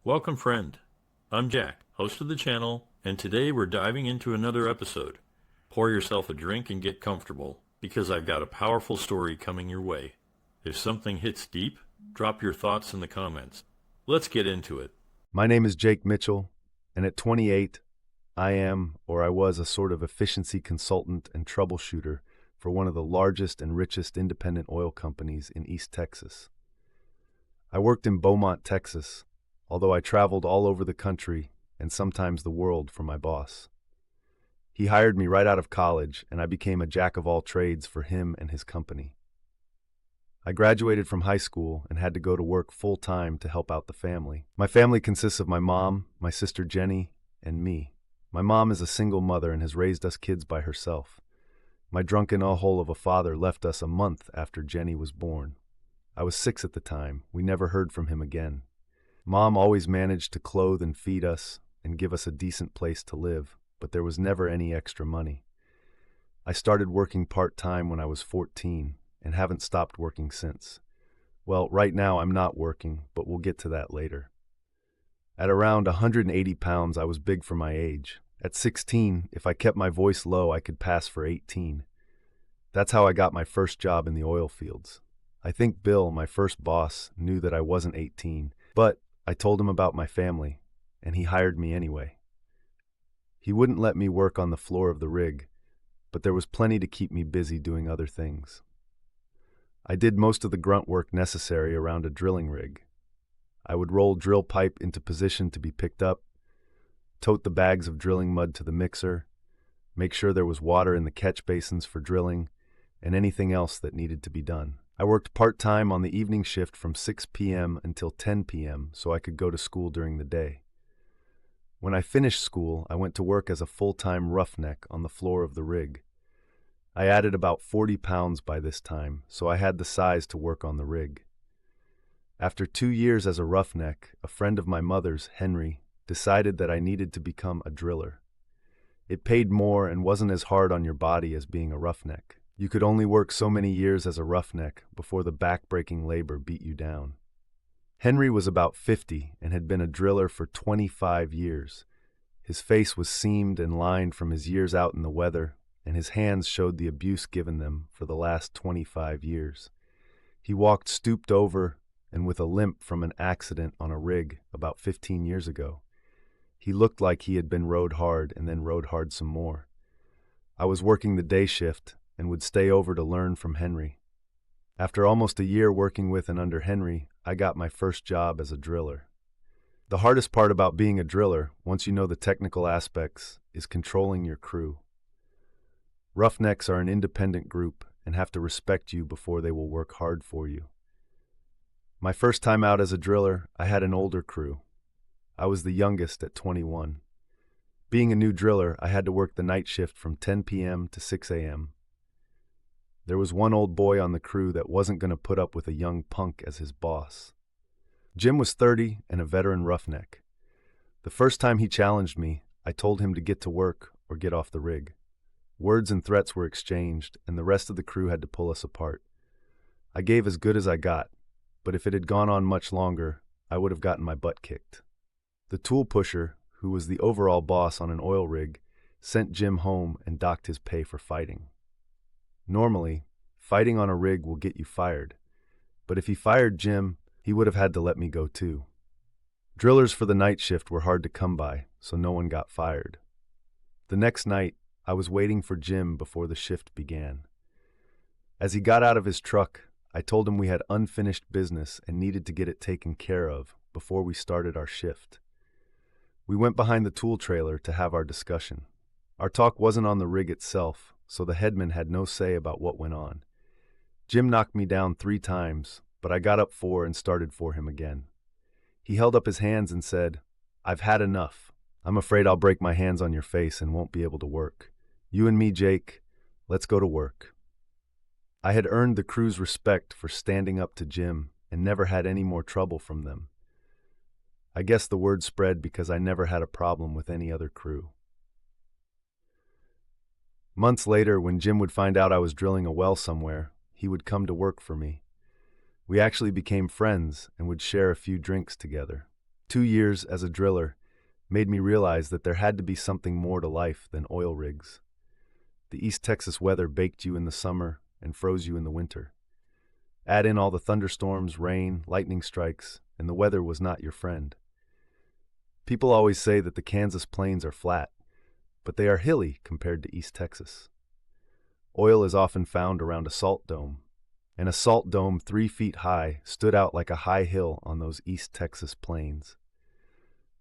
Welcome, friend. I'm Jack, host of the channel, and today we're diving into another episode. Pour yourself a drink and get comfortable, because I've got a powerful story coming your way. If something hits deep, drop your thoughts in the comments. Let's get into it. My name is Jake Mitchell, and at 28, I am, or I was, a sort of efficiency consultant and troubleshooter for one of the largest and richest independent oil companies in East Texas. I worked in Beaumont, Texas, although I traveled all over the country and sometimes the world for my boss. He hired me right out of college, and I became a jack of all trades for him and his company. I graduated from high school and had to go to work full-time to help out the family. My family consists of my mom, my sister Jenny, and me. My mom is a single mother and has raised us kids by herself. My drunken a-hole of a father left us a month after Jenny was born. I was 6 at the time. We never heard from him again. Mom always managed to clothe and feed us and give us a decent place to live, but there was never any extra money. I started working part-time when I was 14 and haven't stopped working since. Well, right now I'm not working, but we'll get to that later. At around 180 pounds, I was big for my age. At 16, if I kept my voice low, I could pass for 18. That's how I got my first job in the oil fields. I think Bill, my first boss, knew that I wasn't 18, but I told him about my family, and he hired me anyway. He wouldn't let me work on the floor of the rig, but there was plenty to keep me busy doing other things. I did most of the grunt work necessary around a drilling rig. I would roll drill pipe into position to be picked up, tote the bags of drilling mud to the mixer, make sure there was water in the catch basins for drilling, and anything else that needed to be done. I worked part-time on the evening shift from 6 p.m. until 10 p.m. so I could go to school during the day. When I finished school, I went to work as a full-time roughneck on the floor of the rig. I added about 40 pounds by this time, so I had the size to work on the rig. After 2 years as a roughneck, a friend of my mother's, Henry, decided that I needed to become a driller. It paid more and wasn't as hard on your body as being a roughneck. You could only work so many years as a roughneck before the back-breaking labor beat you down. Henry was about 50 and had been a driller for 25 years. His face was seamed and lined from his years out in the weather, and his hands showed the abuse given them for the last 25 years. He walked stooped over and with a limp from an accident on a rig about 15 years ago. He looked like he had been rode hard and then rode hard some more. I was working the day shift and would stay over to learn from Henry. After almost a year working with and under Henry, I got my first job as a driller. The hardest part about being a driller, once you know the technical aspects, is controlling your crew. Roughnecks are an independent group and have to respect you before they will work hard for you. My first time out as a driller, I had an older crew. I was the youngest at 21. Being a new driller, I had to work the night shift from 10 p.m. to 6 a.m. There was one old boy on the crew that wasn't going to put up with a young punk as his boss. Jim was 30 and a veteran roughneck. The first time he challenged me, I told him to get to work or get off the rig. Words and threats were exchanged, and the rest of the crew had to pull us apart. I gave as good as I got, but if it had gone on much longer, I would have gotten my butt kicked. The tool pusher, who was the overall boss on an oil rig, sent Jim home and docked his pay for fighting. Normally, fighting on a rig will get you fired, but if he fired Jim, he would have had to let me go too. Drillers for the night shift were hard to come by, so no one got fired. The next night, I was waiting for Jim before the shift began. As he got out of his truck, I told him we had unfinished business and needed to get it taken care of before we started our shift. We went behind the tool trailer to have our discussion. Our talk wasn't on the rig itself, so the headman had no say about what went on. Jim knocked me down 3 times, but I got up 4 and started for him again. He held up his hands and said, "I've had enough. I'm afraid I'll break my hands on your face and won't be able to work. You and me, Jake, let's go to work." I had earned the crew's respect for standing up to Jim and never had any more trouble from them. I guess the word spread because I never had a problem with any other crew. Months later, when Jim would find out I was drilling a well somewhere, he would come to work for me. We actually became friends and would share a few drinks together. 2 years as a driller made me realize that there had to be something more to life than oil rigs. The East Texas weather baked you in the summer and froze you in the winter. Add in all the thunderstorms, rain, lightning strikes, and the weather was not your friend. People always say that the Kansas plains are flat, but they are hilly compared to East Texas. Oil is often found around a salt dome, and a salt dome 3 feet high stood out like a high hill on those East Texas plains.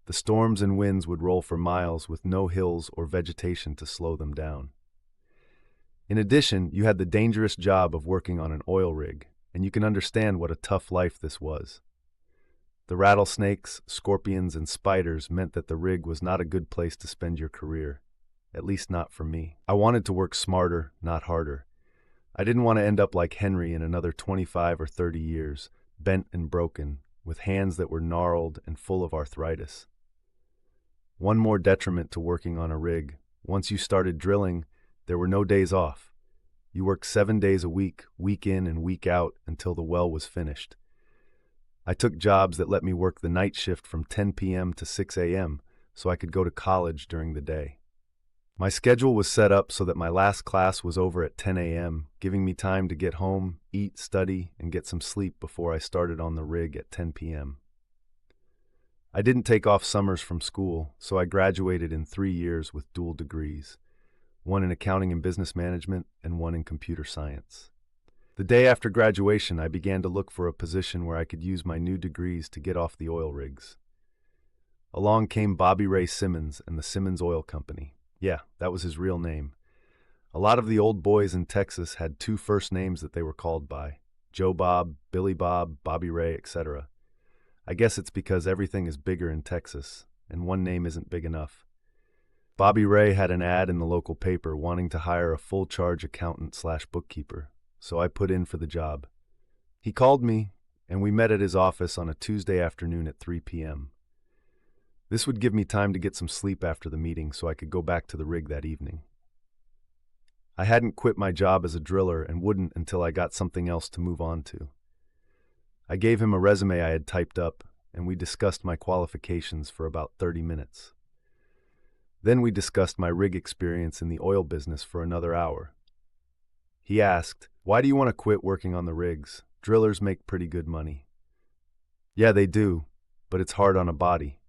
The storms and winds would roll for miles with no hills or vegetation to slow them down. In addition, you had the dangerous job of working on an oil rig, and you can understand what a tough life this was. The rattlesnakes, scorpions, and spiders meant that the rig was not a good place to spend your career, at least not for me. I wanted to work smarter, not harder. I didn't want to end up like Henry in another 25 or 30 years, bent and broken, with hands that were gnarled and full of arthritis. One more detriment to working on a rig: once you started drilling, there were no days off. You worked 7 days a week in and week out, until the well was finished. I took jobs that let me work the night shift from 10 p.m. to 6 a.m. so I could go to college during the day. My schedule was set up so that my last class was over at 10 a.m., giving me time to get home, eat, study, and get some sleep before I started on the rig at 10 p.m. I didn't take off summers from school, so I graduated in 3 years with dual degrees, one in accounting and business management and one in computer science. The day after graduation, I began to look for a position where I could use my new degrees to get off the oil rigs. Along came Bobby Ray Simmons and the Simmons Oil Company. Yeah, that was his real name. A lot of the old boys in Texas had 2 first names that they were called by: Joe Bob, Billy Bob, Bobby Ray, etc. I guess it's because everything is bigger in Texas, and one name isn't big enough. Bobby Ray had an ad in the local paper wanting to hire a full-charge accountant/bookkeeper, so I put in for the job. He called me, and we met at his office on a Tuesday afternoon at 3 p.m. This would give me time to get some sleep after the meeting so I could go back to the rig that evening. I hadn't quit my job as a driller and wouldn't until I got something else to move on to. I gave him a resume I had typed up, and we discussed my qualifications for about 30 minutes. Then we discussed my rig experience in the oil business for another hour. He asked, "Why do you want to quit working on the rigs? Drillers make pretty good money." "Yeah, they do, but it's hard on a body.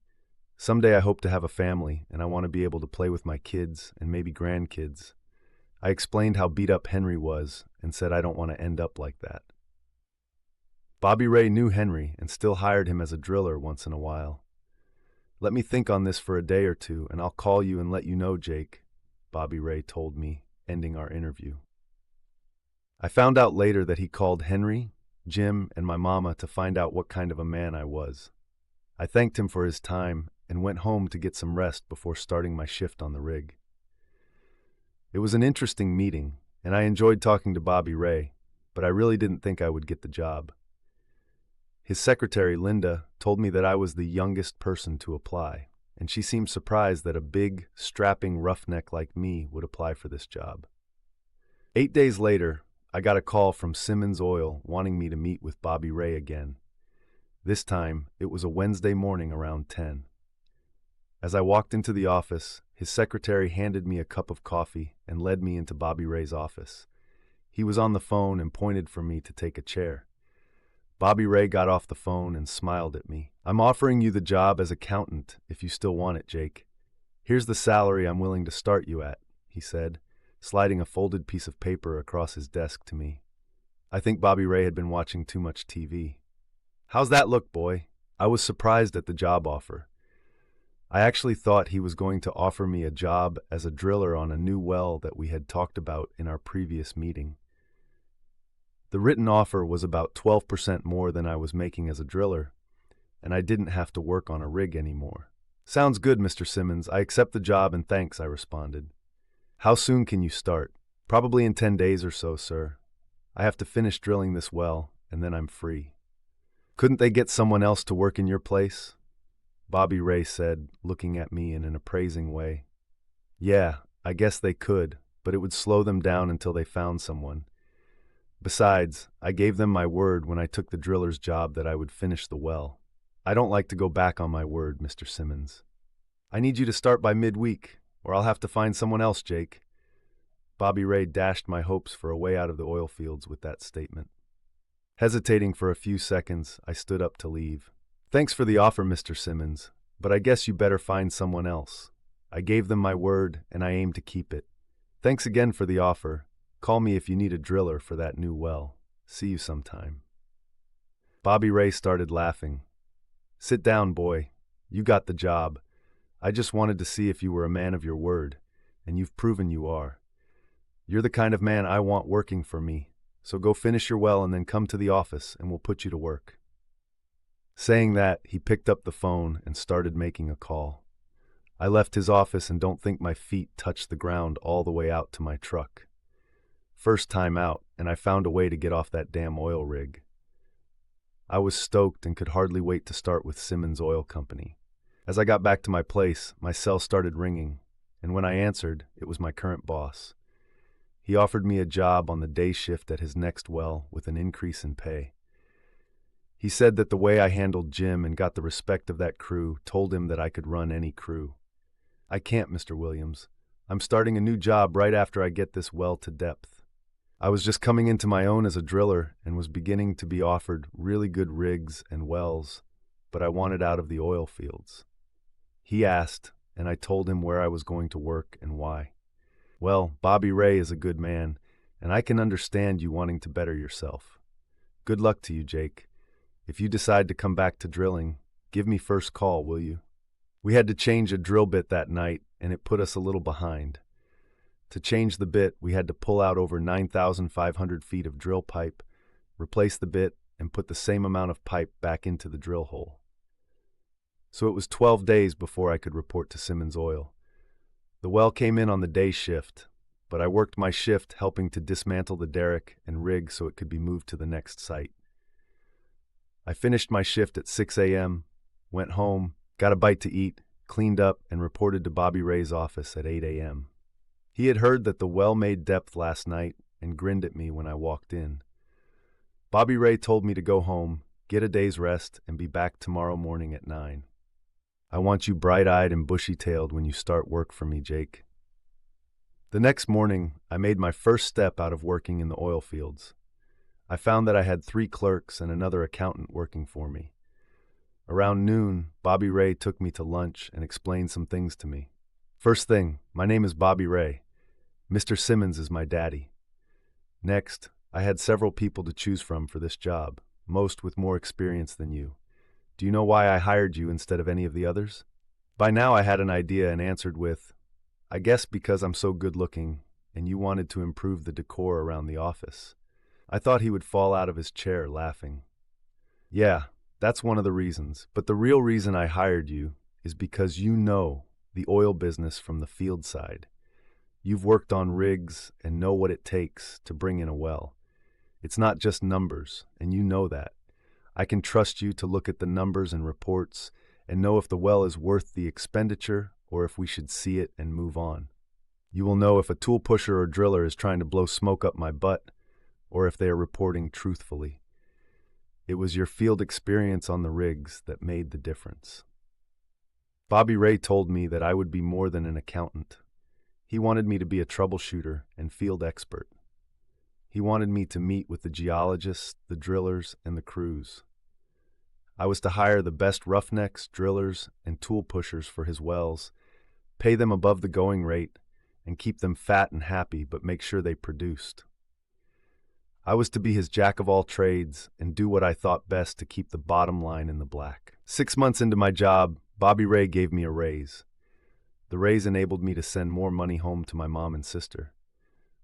Someday I hope to have a family, and I want to be able to play with my kids and maybe grandkids." I explained how beat up Henry was and said I don't want to end up like that. Bobby Ray knew Henry and still hired him as a driller once in a while. "Let me think on this for a day or two, and I'll call you and let you know, Jake," Bobby Ray told me, ending our interview. I found out later that he called Henry, Jim, and my mama to find out what kind of a man I was. I thanked him for his time and went home to get some rest before starting my shift on the rig. It was an interesting meeting, and I enjoyed talking to Bobby Ray, but I really didn't think I would get the job. His secretary, Linda, told me that I was the youngest person to apply, and she seemed surprised that a big, strapping roughneck like me would apply for this job. 8 days later, I got a call from Simmons Oil wanting me to meet with Bobby Ray again. This time, it was a Wednesday morning around 10. As I walked into the office, his secretary handed me a cup of coffee and led me into Bobby Ray's office. He was on the phone and pointed for me to take a chair. Bobby Ray got off the phone and smiled at me. "I'm offering you the job as accountant if you still want it, Jake. Here's the salary I'm willing to start you at," he said, sliding a folded piece of paper across his desk to me. I think Bobby Ray had been watching too much TV. "How's that look, boy?" I was surprised at the job offer. I actually thought he was going to offer me a job as a driller on a new well that we had talked about in our previous meeting. The written offer was about 12% more than I was making as a driller, and I didn't have to work on a rig anymore. "Sounds good, Mr. Simmons. I accept the job and thanks," I responded. "How soon can you start?" "Probably in 10 days or so, sir. I have to finish drilling this well, and then I'm free." "Couldn't they get someone else to work in your place?" Bobby Ray said, looking at me in an appraising way. "Yeah, I guess they could, but it would slow them down until they found someone. Besides, I gave them my word when I took the driller's job that I would finish the well. I don't like to go back on my word, Mr. Simmons. I need you to start by midweek, or I'll have to find someone else, Jake. Bobby Ray dashed my hopes for a way out of the oil fields with that statement. Hesitating for a few seconds, I stood up to leave. Thanks for the offer, Mr. Simmons, but I guess you better find someone else. I gave them my word, and I aim to keep it. Thanks again for the offer. Call me if you need a driller for that new well. See you sometime. Bobby Ray started laughing. Sit down, boy. You got the job. I just wanted to see if you were a man of your word, and you've proven you are. You're the kind of man I want working for me, so go finish your well and then come to the office and we'll put you to work. Saying that, he picked up the phone and started making a call. I left his office and don't think my feet touched the ground all the way out to my truck. First time out, and I found a way to get off that damn oil rig. I was stoked and could hardly wait to start with Simmons Oil Company. As I got back to my place, my cell started ringing, and when I answered, it was my current boss. He offered me a job on the day shift at his next well with an increase in pay. He said that the way I handled Jim and got the respect of that crew told him that I could run any crew. I can't, Mr. Williams. I'm starting a new job right after I get this well to depth. I was just coming into my own as a driller and was beginning to be offered really good rigs and wells, but I wanted out of the oil fields. He asked, and I told him where I was going to work and why. Well, Bobby Ray is a good man, and I can understand you wanting to better yourself. Good luck to you, Jake. If you decide to come back to drilling, give me first call, will you? We had to change a drill bit that night, and it put us a little behind. To change the bit, we had to pull out over 9,500 feet of drill pipe, replace the bit, and put the same amount of pipe back into the drill hole. So it was 12 days before I could report to Simmons Oil. The well came in on the day shift, but I worked my shift helping to dismantle the derrick and rig so it could be moved to the next site. I finished my shift at 6 a.m., went home, got a bite to eat, cleaned up, and reported to Bobby Ray's office at 8 a.m. He had heard that the well made depth last night and grinned at me when I walked in. Bobby Ray told me to go home, get a day's rest, and be back tomorrow morning at 9. I want you bright-eyed and bushy-tailed when you start work for me, Jake. The next morning, I made my first step out of working in the oil fields. I found that I had 3 clerks and another accountant working for me. Around noon, Bobby Ray took me to lunch and explained some things to me. First thing, my name is Bobby Ray. Mr. Simmons is my daddy. Next, I had several people to choose from for this job, most with more experience than you. Do you know why I hired you instead of any of the others? By now I had an idea and answered with, I guess because I'm so good-looking and you wanted to improve the decor around the office. I thought he would fall out of his chair laughing. Yeah, that's one of the reasons, but the real reason I hired you is because you know the oil business from the field side. You've worked on rigs and know what it takes to bring in a well. It's not just numbers, and you know that. I can trust you to look at the numbers and reports and know if the well is worth the expenditure or if we should see it and move on. You will know if a tool pusher or driller is trying to blow smoke up my butt or if they are reporting truthfully. It was your field experience on the rigs that made the difference. Bobby Ray told me that I would be more than an accountant. He wanted me to be a troubleshooter and field expert. He wanted me to meet with the geologists, the drillers, and the crews. I was to hire the best roughnecks, drillers, and tool pushers for his wells, pay them above the going rate, and keep them fat and happy, but make sure they produced. I was to be his jack of all trades and do what I thought best to keep the bottom line in the black. 6 months into my job, Bobby Ray gave me a raise. The raise enabled me to send more money home to my mom and sister.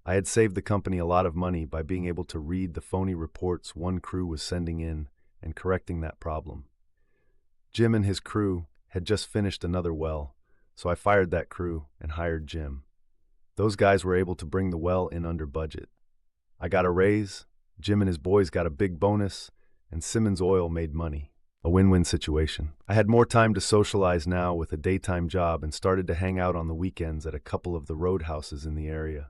I had saved the company a lot of money by being able to read the phony reports one crew was sending in and correcting that problem. Jim and his crew had just finished another well, so I fired that crew and hired Jim. Those guys were able to bring the well in under budget. I got a raise, Jim and his boys got a big bonus, and Simmons Oil made money. A win-win situation. I had more time to socialize now with a daytime job and started to hang out on the weekends at a couple of the roadhouses in the area.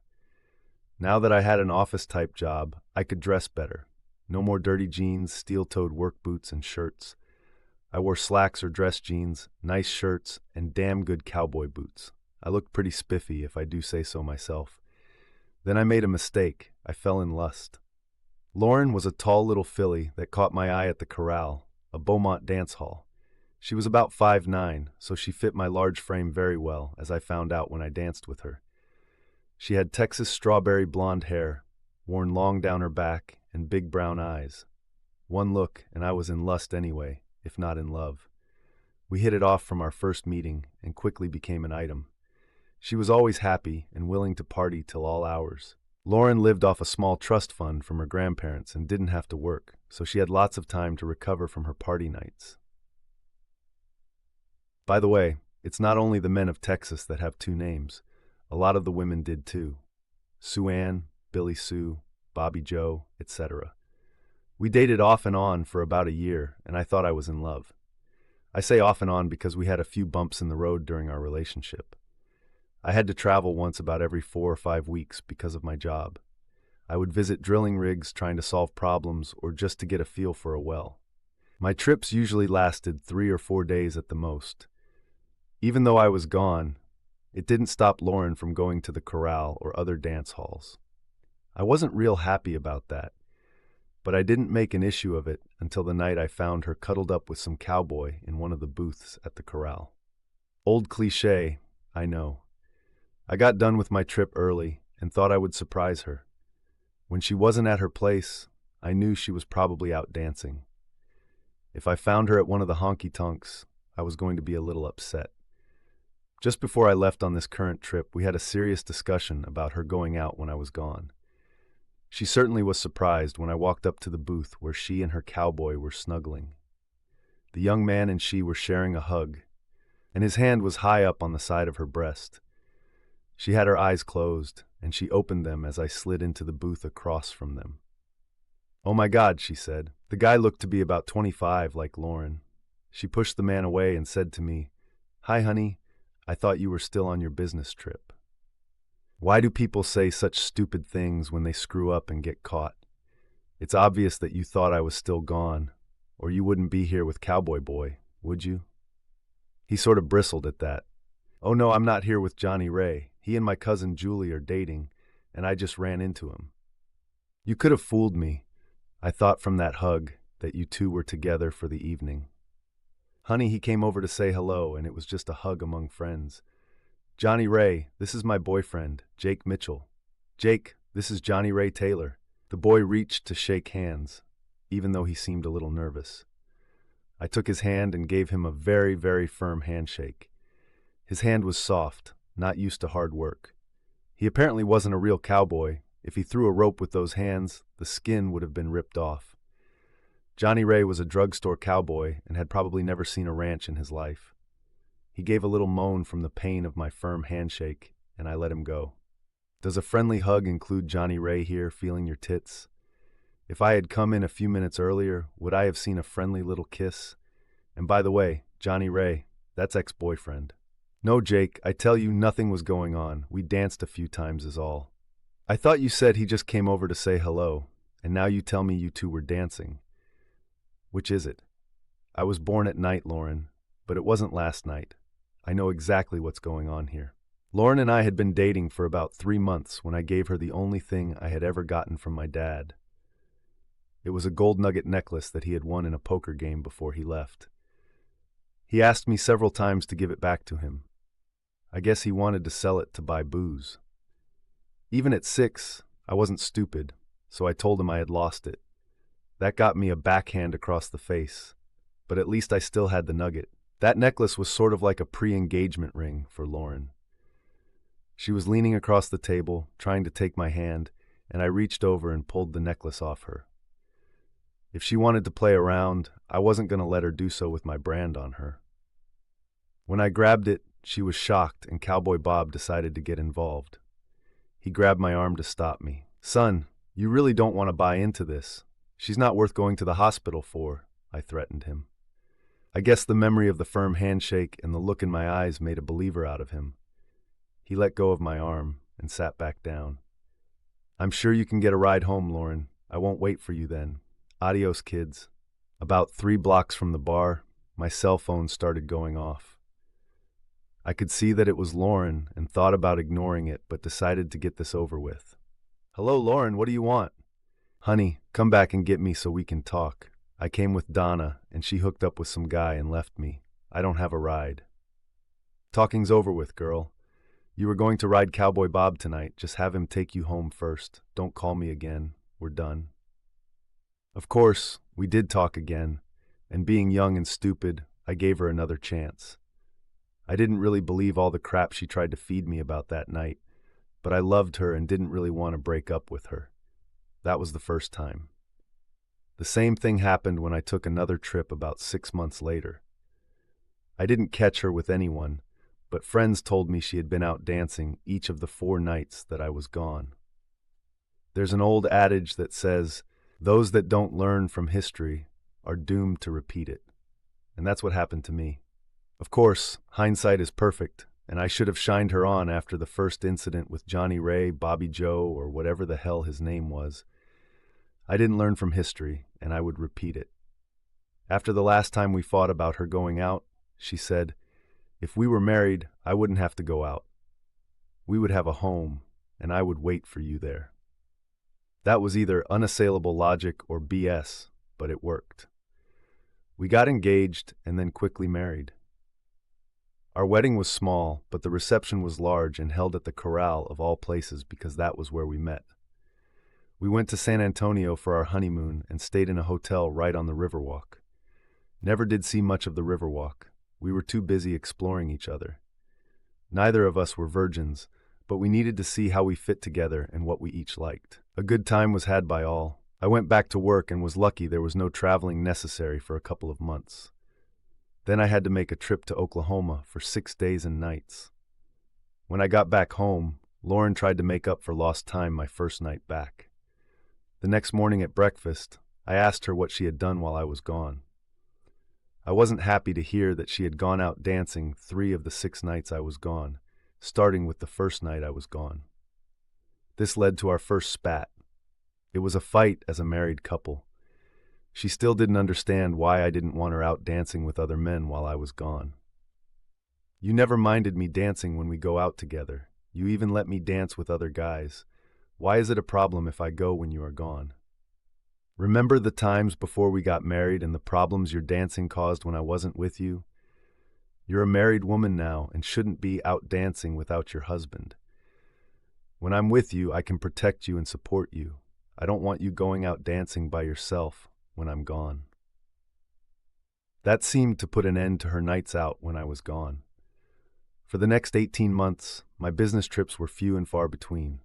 Now that I had an office-type job, I could dress better. No more dirty jeans, steel-toed work boots, and shirts. I wore slacks or dress jeans, nice shirts, and damn good cowboy boots. I looked pretty spiffy, if I do say so myself. Then I made a mistake. I fell in lust. Lauren was a tall little filly that caught my eye at the Corral, a Beaumont dance hall. She was about 5'9", so she fit my large frame very well, as I found out when I danced with her. She had Texas strawberry blonde hair, worn long down her back, and big brown eyes. One look, and I was in lust anyway, if not in love. We hit it off from our first meeting, and quickly became an item. She was always happy and willing to party till all hours. Lauren lived off a small trust fund from her grandparents and didn't have to work, so she had lots of time to recover from her party nights. By the way, it's not only the men of Texas that have two names. A lot of the women did too. Sue Ann, Billy Sue, Bobby Joe, etc. We dated off and on for about a year, and I thought I was in love. I say off and on because we had a few bumps in the road during our relationship. I had to travel once about every 4 or 5 weeks because of my job. I would visit drilling rigs trying to solve problems or just to get a feel for a well. My trips usually lasted 3 or 4 days at the most. Even though I was gone, it didn't stop Lauren from going to the Corral or other dance halls. I wasn't real happy about that, but I didn't make an issue of it until the night I found her cuddled up with some cowboy in one of the booths at the Corral. Old cliché, I know. I got done with my trip early and thought I would surprise her. When she wasn't at her place, I knew she was probably out dancing. If I found her at one of the honky-tonks, I was going to be a little upset. Just before I left on this current trip, we had a serious discussion about her going out when I was gone. She certainly was surprised when I walked up to the booth where she and her cowboy were snuggling. The young man and she were sharing a hug, and his hand was high up on the side of her breast. She had her eyes closed, and she opened them as I slid into the booth across from them. "Oh my God," she said. The guy looked to be about 25, like Lauren. She pushed the man away and said to me, "Hi, honey. I thought you were still on your business trip." Why do people say such stupid things when they screw up and get caught? It's obvious that you thought I was still gone, or you wouldn't be here with Cowboy Boy, would you? He sort of bristled at that. "Oh no, I'm not here with Johnny Ray. He and my cousin Julie are dating, and I just ran into him." "You could have fooled me. I thought from that hug that you two were together for the evening." "Honey, he came over to say hello, and it was just a hug among friends. Johnny Ray, this is my boyfriend, Jake Mitchell. Jake, this is Johnny Ray Taylor." The boy reached to shake hands, even though he seemed a little nervous. I took his hand and gave him a very, very firm handshake. His hand was soft, not used to hard work. He apparently wasn't a real cowboy. If he threw a rope with those hands, the skin would have been ripped off. Johnny Ray was a drugstore cowboy and had probably never seen a ranch in his life. He gave a little moan from the pain of my firm handshake, and I let him go. Does a friendly hug include Johnny Ray here feeling your tits? If I had come in a few minutes earlier, would I have seen a friendly little kiss? And by the way, Johnny Ray, that's ex-boyfriend. "No, Jake, I tell you nothing was going on. We danced a few times is all." "I thought you said he just came over to say hello, and now you tell me you two were dancing. Which is it?" "I was born at night, Lauren, but it wasn't last night. I know exactly what's going on here." Lauren and I had been dating for about 3 months when I gave her the only thing I had ever gotten from my dad. It was a gold nugget necklace that he had won in a poker game before he left. He asked me several times to give it back to him. I guess he wanted to sell it to buy booze. Even at 6, I wasn't stupid, so I told him I had lost it. That got me a backhand across the face, but at least I still had the nugget. That necklace was sort of like a pre-engagement ring for Lauren. She was leaning across the table, trying to take my hand, and I reached over and pulled the necklace off her. If she wanted to play around, I wasn't going to let her do so with my brand on her. When I grabbed it, she was shocked, and Cowboy Bob decided to get involved. He grabbed my arm to stop me. "Son, you really don't want to buy into this. She's not worth going to the hospital for," I threatened him. I guess the memory of the firm handshake and the look in my eyes made a believer out of him. He let go of my arm and sat back down. "I'm sure you can get a ride home, Lauren. I won't wait for you then. Adios, kids." About 3 blocks from the bar, my cell phone started going off. I could see that it was Lauren and thought about ignoring it, but decided to get this over with. "Hello, Lauren, what do you want?" "Honey, come back and get me so we can talk. I came with Donna, and she hooked up with some guy and left me. I don't have a ride." "Talking's over with, girl. You were going to ride Cowboy Bob tonight. Just have him take you home first. Don't call me again. We're done." Of course, we did talk again, and being young and stupid, I gave her another chance. I didn't really believe all the crap she tried to feed me about that night, but I loved her and didn't really want to break up with her. That was the first time. The same thing happened when I took another trip about 6 months later. I didn't catch her with anyone, but friends told me she had been out dancing each of the 4 nights that I was gone. There's an old adage that says, those that don't learn from history are doomed to repeat it. And that's what happened to me. Of course, hindsight is perfect, and I should have shined her on after the first incident with Johnny Ray, Bobby Joe, or whatever the hell his name was. I didn't learn from history, and I would repeat it. After the last time we fought about her going out, she said, "If we were married, I wouldn't have to go out. We would have a home, and I would wait for you there." That was either unassailable logic or BS, but it worked. We got engaged and then quickly married. Our wedding was small, but the reception was large and held at the Corral of all places because that was where we met. We went to San Antonio for our honeymoon and stayed in a hotel right on the Riverwalk. Never did see much of the Riverwalk. We were too busy exploring each other. Neither of us were virgins, but we needed to see how we fit together and what we each liked. A good time was had by all. I went back to work and was lucky there was no traveling necessary for a couple of months. Then I had to make a trip to Oklahoma for 6 days and nights. When I got back home, Lauren tried to make up for lost time my first night back. The next morning at breakfast, I asked her what she had done while I was gone. I wasn't happy to hear that she had gone out dancing 3 of the 6 nights I was gone, starting with the first night I was gone. This led to our first spat. It was a fight as a married couple. She still didn't understand why I didn't want her out dancing with other men while I was gone. "You never minded me dancing when we go out together. You even let me dance with other guys. Why is it a problem if I go when you are gone? Remember the times before we got married and the problems your dancing caused when I wasn't with you? You're a married woman now and shouldn't be out dancing without your husband. When I'm with you, I can protect you and support you. I don't want you going out dancing by yourself when I'm gone." That seemed to put an end to her nights out when I was gone. For the next 18 months, my business trips were few and far between.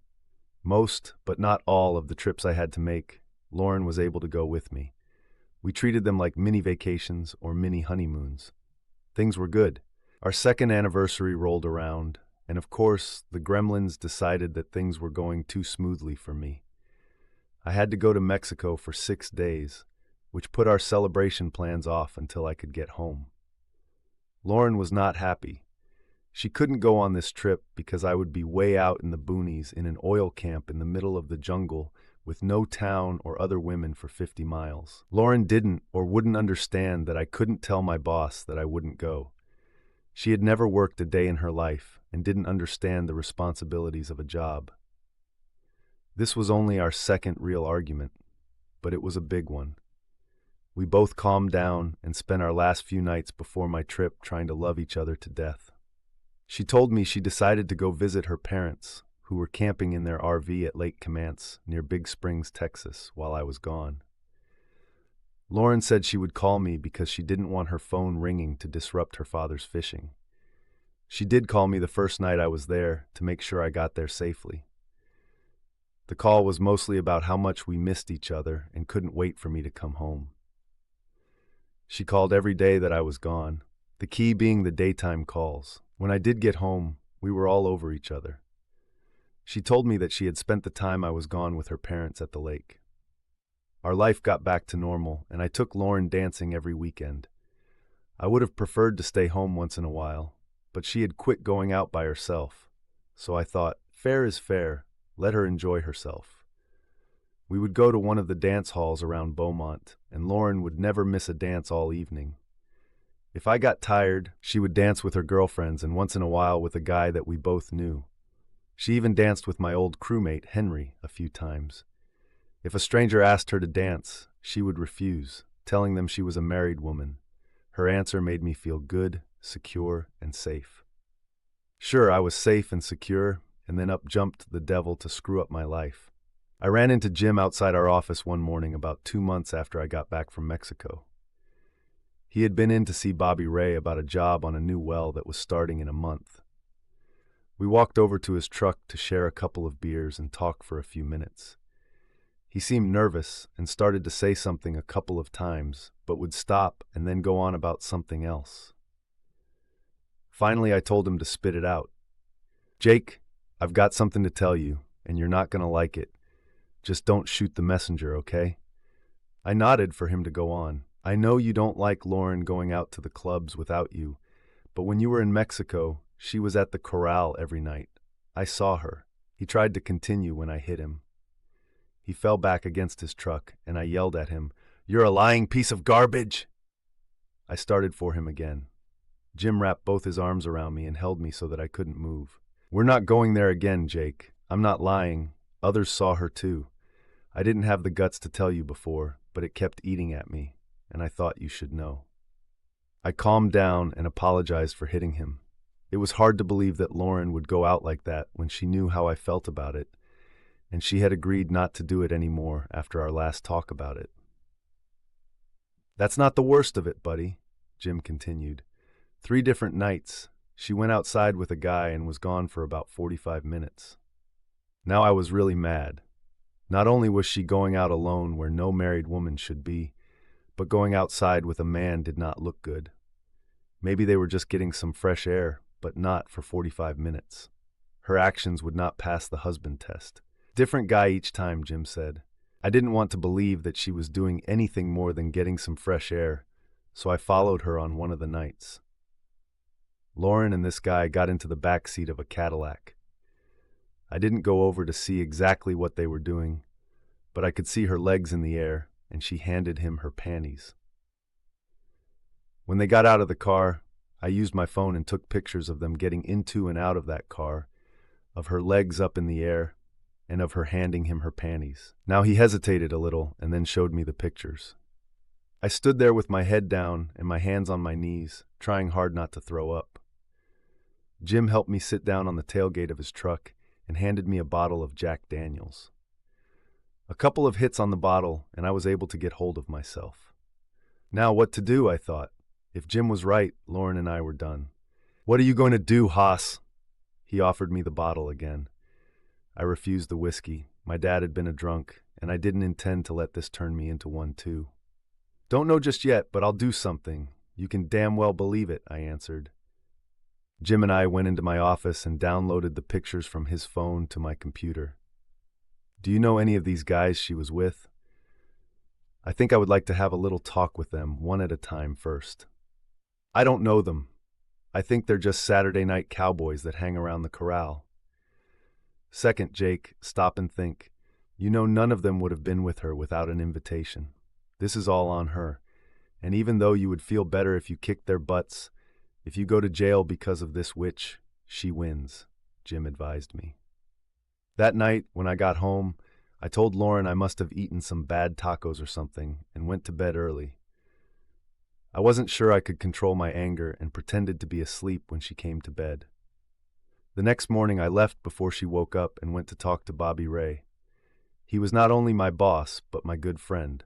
Most, but not all, of the trips I had to make, Lauren was able to go with me. We treated them like mini vacations or mini honeymoons. Things were good. Our second anniversary rolled around, and of course, the gremlins decided that things were going too smoothly for me. I had to go to Mexico for 6 days, which put our celebration plans off until I could get home. Lauren was not happy. She couldn't go on this trip because I would be way out in the boonies in an oil camp in the middle of the jungle with no town or other women for 50 miles. Lauren didn't or wouldn't understand that I couldn't tell my boss that I wouldn't go. She had never worked a day in her life and didn't understand the responsibilities of a job. This was only our second real argument, but it was a big one. We both calmed down and spent our last few nights before my trip trying to love each other to death. She told me she decided to go visit her parents, who were camping in their RV at Lake Comance near Big Springs, Texas, while I was gone. Lauren said she would call me because she didn't want her phone ringing to disrupt her father's fishing. She did call me the first night I was there to make sure I got there safely. The call was mostly about how much we missed each other and couldn't wait for me to come home. She called every day that I was gone, the key being the daytime calls. When I did get home, we were all over each other. She told me that she had spent the time I was gone with her parents at the lake. Our life got back to normal, and I took Lauren dancing every weekend. I would have preferred to stay home once in a while, but she had quit going out by herself, so I thought, fair is fair, let her enjoy herself. We would go to one of the dance halls around Beaumont, and Lauren would never miss a dance all evening. If I got tired, she would dance with her girlfriends and once in a while with a guy that we both knew. She even danced with my old crewmate, Henry, a few times. If a stranger asked her to dance, she would refuse, telling them she was a married woman. Her answer made me feel good, secure, and safe. Sure, I was safe and secure, and then up jumped the devil to screw up my life. I ran into Jim outside our office one morning about 2 months after I got back from Mexico. He had been in to see Bobby Ray about a job on a new well that was starting in a month. We walked over to his truck to share a couple of beers and talk for a few minutes. He seemed nervous and started to say something a couple of times, but would stop and then go on about something else. Finally, I told him to spit it out. "Jake, I've got something to tell you, and you're not going to like it. Just don't shoot the messenger, okay?" I nodded for him to go on. "I know you don't like Lauren going out to the clubs without you, but when you were in Mexico, she was at the corral every night. I saw her." He tried to continue when I hit him. He fell back against his truck, and I yelled at him, "You're a lying piece of garbage!" I started for him again. Jim wrapped both his arms around me and held me so that I couldn't move. "We're not going there again, Jake. I'm not lying. Others saw her too. I didn't have the guts to tell you before, but it kept eating at me, and I thought you should know." I calmed down and apologized for hitting him. It was hard to believe that Lauren would go out like that when she knew how I felt about it, and she had agreed not to do it anymore after our last talk about it. "That's not the worst of it, buddy," Jim continued. 3 different nights, she went outside with a guy and was gone for about 45 minutes. Now I was really mad. Not only was she going out alone where no married woman should be, but going outside with a man did not look good. Maybe they were just getting some fresh air, but not for 45 minutes. Her actions would not pass the husband test. "Different guy each time," Jim said. I didn't want to believe that she was doing anything more than getting some fresh air, so I followed her on one of the nights. Lauren and this guy got into the back seat of a Cadillac. I didn't go over to see exactly what they were doing, but I could see her legs in the air, and she handed him her panties. When they got out of the car, I used my phone and took pictures of them getting into and out of that car, of her legs up in the air, and of her handing him her panties. Now he hesitated a little and then showed me the pictures. I stood there with my head down and my hands on my knees, trying hard not to throw up. Jim helped me sit down on the tailgate of his truck and handed me a bottle of Jack Daniels. A couple of hits on the bottle, and I was able to get hold of myself. Now what to do, I thought. If Jim was right, Lauren and I were done. "What are you going to do, Haas?" He offered me the bottle again. I refused the whiskey. My dad had been a drunk, and I didn't intend to let this turn me into one too. "Don't know just yet, but I'll do something. You can damn well believe it," I answered. Jim and I went into my office and downloaded the pictures from his phone to my computer. "Do you know any of these guys she was with?" "I think I would like to have a little talk with them, one at a time first." "I don't know them. I think they're just Saturday night cowboys that hang around the corral." "Second, Jake, stop and think. You know none of them would have been with her without an invitation. This is all on her. And even though you would feel better if you kicked their butts, if you go to jail because of this witch, she wins," Jim advised me. That night, when I got home, I told Lauren I must have eaten some bad tacos or something and went to bed early. I wasn't sure I could control my anger and pretended to be asleep when she came to bed. The next morning I left before she woke up and went to talk to Bobby Ray. He was not only my boss, but my good friend.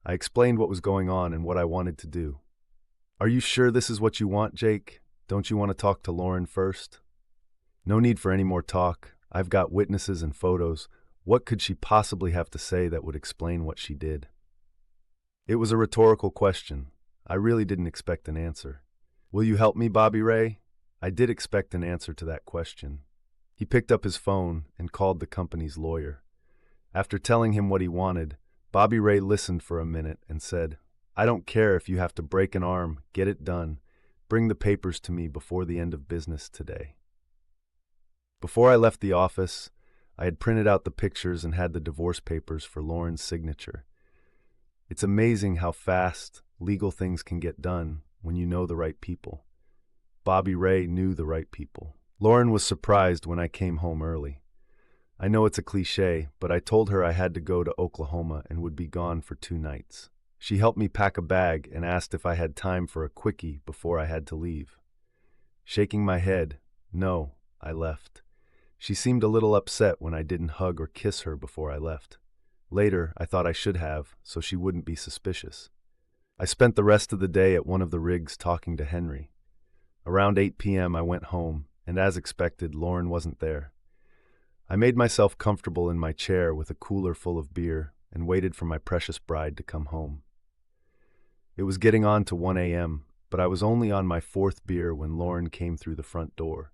I explained what was going on and what I wanted to do. "Are you sure this is what you want, Jake? Don't you want to talk to Lauren first?" "No need for any more talk. I've got witnesses and photos. What could she possibly have to say that would explain what she did?" It was a rhetorical question. I really didn't expect an answer. "Will you help me, Bobby Ray?" I did expect an answer to that question. He picked up his phone and called the company's lawyer. After telling him what he wanted, Bobby Ray listened for a minute and said, "I don't care if you have to break an arm, get it done. Bring the papers to me before the end of business today." Before I left the office, I had printed out the pictures and had the divorce papers for Lauren's signature. It's amazing how fast legal things can get done when you know the right people. Bobby Ray knew the right people. Lauren was surprised when I came home early. I know it's a cliche, but I told her I had to go to Oklahoma and would be gone for 2 nights. She helped me pack a bag and asked if I had time for a quickie before I had to leave. Shaking my head, no, I left. She seemed a little upset when I didn't hug or kiss her before I left. Later, I thought I should have, so she wouldn't be suspicious. I spent the rest of the day at one of the rigs talking to Henry. Around 8 p.m. I went home, and as expected, Lauren wasn't there. I made myself comfortable in my chair with a cooler full of beer and waited for my precious bride to come home. It was getting on to 1 a.m., but I was only on my 4th beer when Lauren came through the front door.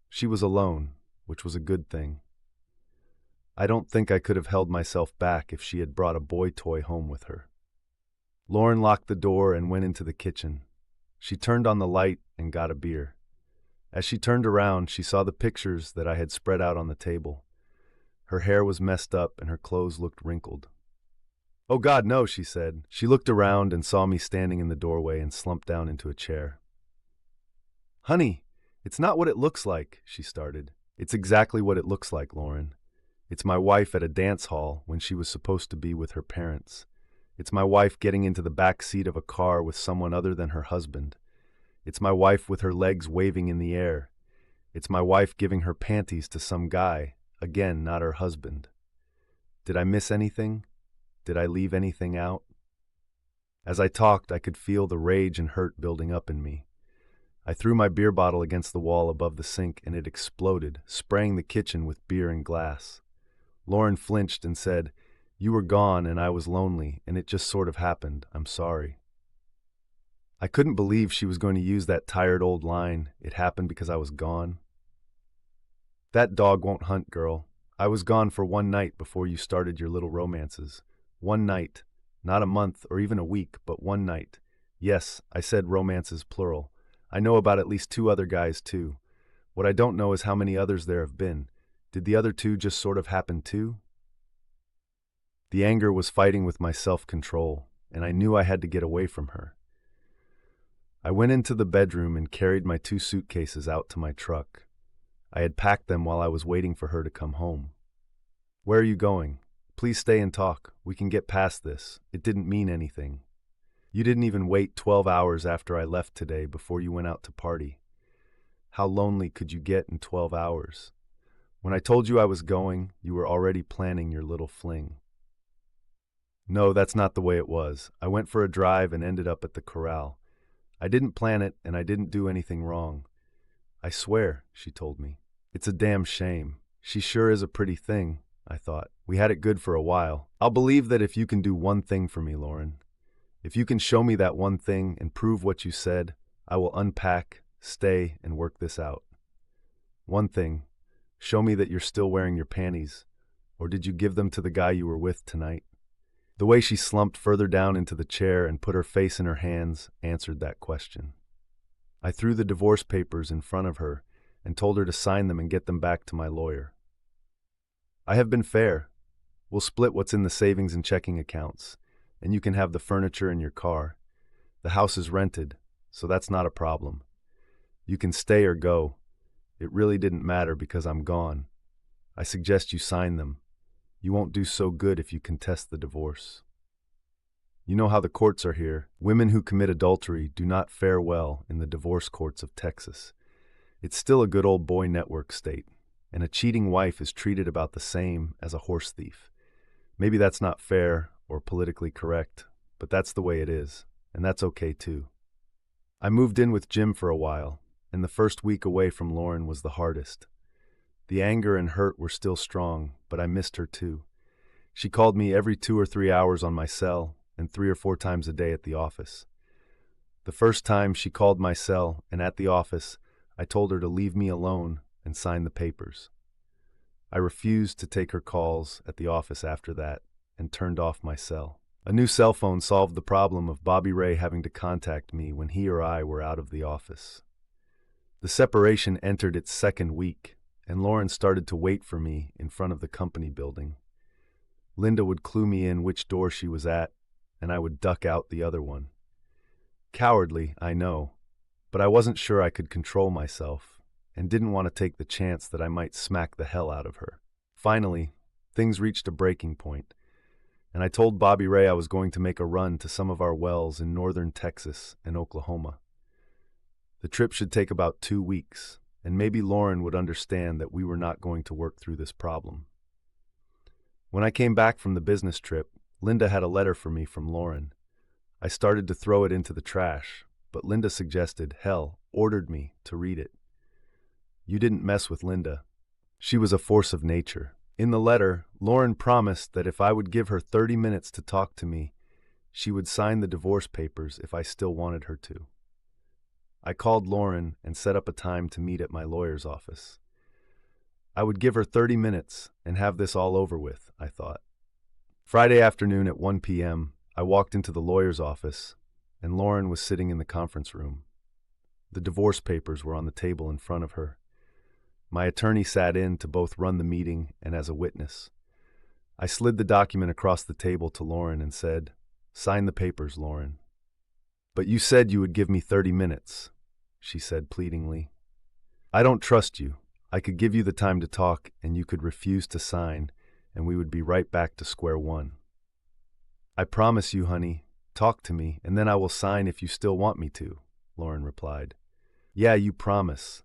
She was alone, which was a good thing. I don't think I could have held myself back if she had brought a boy toy home with her. Lauren locked the door and went into the kitchen. She turned on the light and got a beer. As she turned around, she saw the pictures that I had spread out on the table. Her hair was messed up and her clothes looked wrinkled. "Oh God, no," she said. She looked around and saw me standing in the doorway and slumped down into a chair. "Honey, it's not what it looks like," she started. "It's exactly what it looks like, Lauren. It's my wife at a dance hall when she was supposed to be with her parents. It's my wife getting into the back seat of a car with someone other than her husband. It's my wife with her legs waving in the air. It's my wife giving her panties to some guy, again, not her husband. Did I miss anything? Did I leave anything out?" As I talked, I could feel the rage and hurt building up in me. I threw my beer bottle against the wall above the sink and it exploded, spraying the kitchen with beer and glass. Lauren flinched and said, "You were gone and I was lonely, and it just sort of happened. I'm sorry." I couldn't believe she was going to use that tired old line, "It happened because I was gone." "That dog won't hunt, girl. I was gone for 1 night before you started your little romances. 1 night. Not a month or even a week, but 1 night. Yes, I said romances plural. I know about at least 2 other guys, too. What I don't know is how many others there have been. Did the other 2 just sort of happen, too?" The anger was fighting with my self-control, and I knew I had to get away from her. I went into the bedroom and carried my 2 suitcases out to my truck. I had packed them while I was waiting for her to come home. "Where are you going? Please stay and talk. We can get past this. It didn't mean anything. You didn't even wait 12 hours after I left today before you went out to party. How lonely could you get in 12 hours? When I told you I was going, you were already planning your little fling." "No, that's not the way it was. I went for a drive and ended up at the corral. I didn't plan it and I didn't do anything wrong." "I swear," she told me. "It's a damn shame. She sure is a pretty thing," I thought. "We had it good for a while. I'll believe that if you can do one thing for me, Lauren. If you can show me that one thing and prove what you said, I will unpack, stay, and work this out. One thing, show me that you're still wearing your panties, or did you give them to the guy you were with tonight?" The way she slumped further down into the chair and put her face in her hands answered that question. I threw the divorce papers in front of her and told her to sign them and get them back to my lawyer. "I have been fair. We'll split what's in the savings and checking accounts, and you can have the furniture and your car. The house is rented, so that's not a problem. You can stay or go. It really didn't matter because I'm gone. I suggest you sign them. You won't do so good if you contest the divorce. You know how the courts are here. Women who commit adultery do not fare well in the divorce courts of Texas. It's still a good old boy network state, and a cheating wife is treated about the same as a horse thief. Maybe that's not fair or politically correct, but that's the way it is, and that's okay too." I moved in with Jim for a while, and the first week away from Lauren was the hardest. The anger and hurt were still strong, but I missed her too. She called me every 2 or 3 hours on my cell and 3 or 4 times a day at the office. The first time she called my cell and at the office, I told her to leave me alone and sign the papers. I refused to take her calls at the office after that and turned off my cell. A new cell phone solved the problem of Bobby Ray having to contact me when he or I were out of the office. The separation entered its 2nd week, and Lauren started to wait for me in front of the company building. Linda would clue me in which door she was at, and I would duck out the other one. Cowardly, I know, but I wasn't sure I could control myself and didn't want to take the chance that I might smack the hell out of her. Finally, things reached a breaking point, and I told Bobby Ray I was going to make a run to some of our wells in northern Texas and Oklahoma. The trip should take about 2 weeks, and maybe Lauren would understand that we were not going to work through this problem. When I came back from the business trip, Linda had a letter for me from Lauren. I started to throw it into the trash, but Linda suggested, hell, ordered me to read it. You didn't mess with Linda. She was a force of nature. In the letter, Lauren promised that if I would give her 30 minutes to talk to me, she would sign the divorce papers if I still wanted her to. I called Lauren and set up a time to meet at my lawyer's office. I would give her 30 minutes and have this all over with, I thought. Friday afternoon at 1 p.m., I walked into the lawyer's office, and Lauren was sitting in the conference room. The divorce papers were on the table in front of her. My attorney sat in to both run the meeting and as a witness. I slid the document across the table to Lauren and said, "Sign the papers, Lauren." "But you said you would give me 30 minutes, she said pleadingly. "I don't trust you. I could give you the time to talk and you could refuse to sign, and we would be right back to square one." "I promise you, honey, talk to me, and then I will sign if you still want me to," Lauren replied. "Yeah, you promise.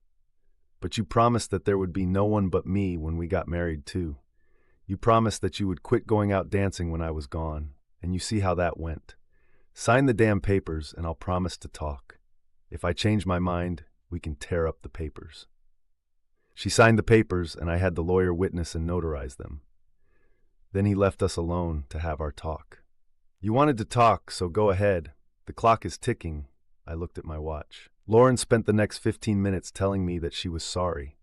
But you promised that there would be no one but me when we got married, too. You promised that you would quit going out dancing when I was gone, and you see how that went. Sign the damn papers, and I'll promise to talk. If I change my mind, we can tear up the papers." She signed the papers, and I had the lawyer witness and notarize them. Then he left us alone to have our talk. "You wanted to talk, so go ahead. The clock is ticking." I looked at my watch. Lauren spent the next 15 minutes telling me that she was sorry.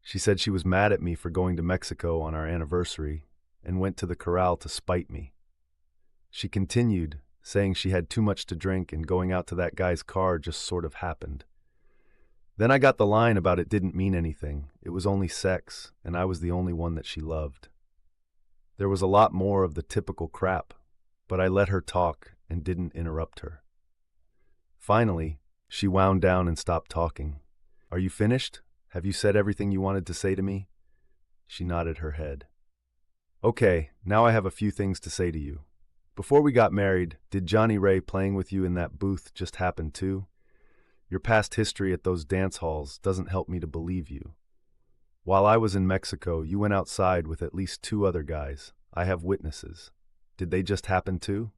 She said she was mad at me for going to Mexico on our anniversary and went to the corral to spite me. She continued, saying she had too much to drink and going out to that guy's car just sort of happened. Then I got the line about it didn't mean anything. It was only sex, and I was the only one that she loved. There was a lot more of the typical crap, but I let her talk and didn't interrupt her. Finally, she wound down and stopped talking. "Are you finished? Have you said everything you wanted to say to me?" She nodded her head. "Okay, now I have a few things to say to you. Before we got married, did Johnny Ray playing with you in that booth just happen too? Your past history at those dance halls doesn't help me to believe you. While I was in Mexico, you went outside with at least 2 other guys. I have witnesses. Did they just happen too?"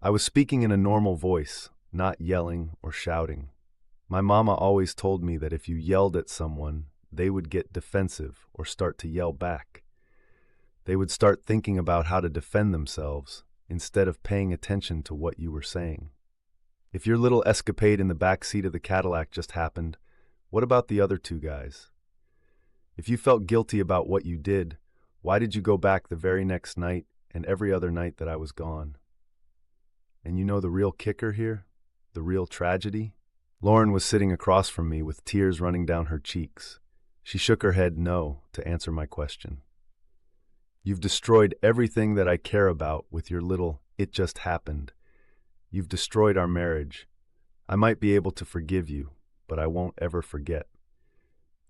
I was speaking in a normal voice, not yelling or shouting. My mama always told me that if you yelled at someone, they would get defensive or start to yell back. They would start thinking about how to defend themselves instead of paying attention to what you were saying. If your little escapade in the back seat of the Cadillac just happened, what about the other 2 guys? If you felt guilty about what you did, why did you go back the very next night and every other night that I was gone? And you know the real kicker here? The real tragedy? Lauren was sitting across from me with tears running down her cheeks. She shook her head no to answer my question. "You've destroyed everything that I care about with your little 'it just happened.' You've destroyed our marriage. I might be able to forgive you, but I won't ever forget.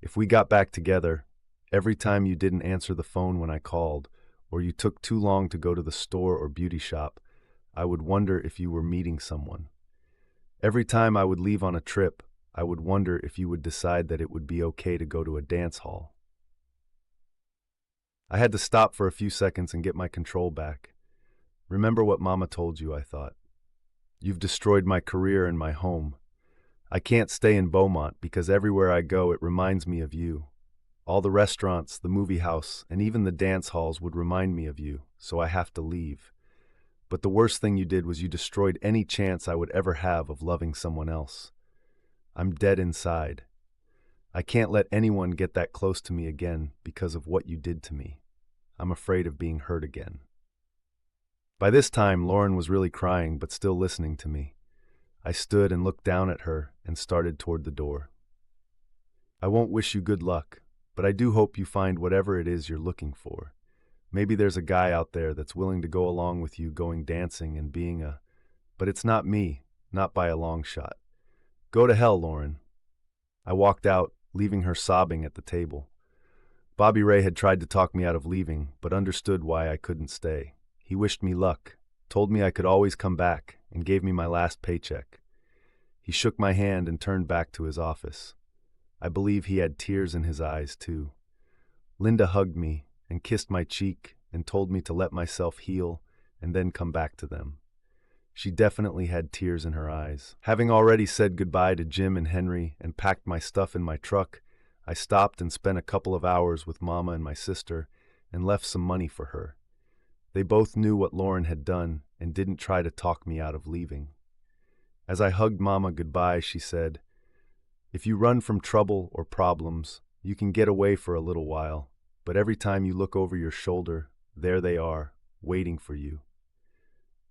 If we got back together, every time you didn't answer the phone when I called, or you took too long to go to the store or beauty shop, I would wonder if you were meeting someone. Every time I would leave on a trip, I would wonder if you would decide that it would be okay to go to a dance hall." I had to stop for a few seconds and get my control back. "Remember what Mama told you," I thought. "You've destroyed my career and my home. I can't stay in Beaumont because everywhere I go it reminds me of you. All the restaurants, the movie house, and even the dance halls would remind me of you, so I have to leave. But the worst thing you did was you destroyed any chance I would ever have of loving someone else. I'm dead inside. I can't let anyone get that close to me again because of what you did to me. I'm afraid of being hurt again." By this time, Lauren was really crying but still listening to me. I stood and looked down at her and started toward the door. "I won't wish you good luck, but I do hope you find whatever it is you're looking for. Maybe there's a guy out there that's willing to go along with you going dancing and being a..." But it's not me, not by a long shot. Go to hell, Lauren. I walked out, leaving her sobbing at the table. Bobby Ray had tried to talk me out of leaving, but understood why I couldn't stay. He wished me luck, told me I could always come back, and gave me my last paycheck. He shook my hand and turned back to his office. I believe he had tears in his eyes, too. Linda hugged me and kissed my cheek and told me to let myself heal and then come back to them. She definitely had tears in her eyes. Having already said goodbye to Jim and Henry and packed my stuff in my truck, I stopped and spent a couple of hours with Mama and my sister and left some money for her. They both knew what Lauren had done and didn't try to talk me out of leaving. As I hugged Mama goodbye, she said, "If you run from trouble or problems, you can get away for a little while, but every time you look over your shoulder, there they are, waiting for you.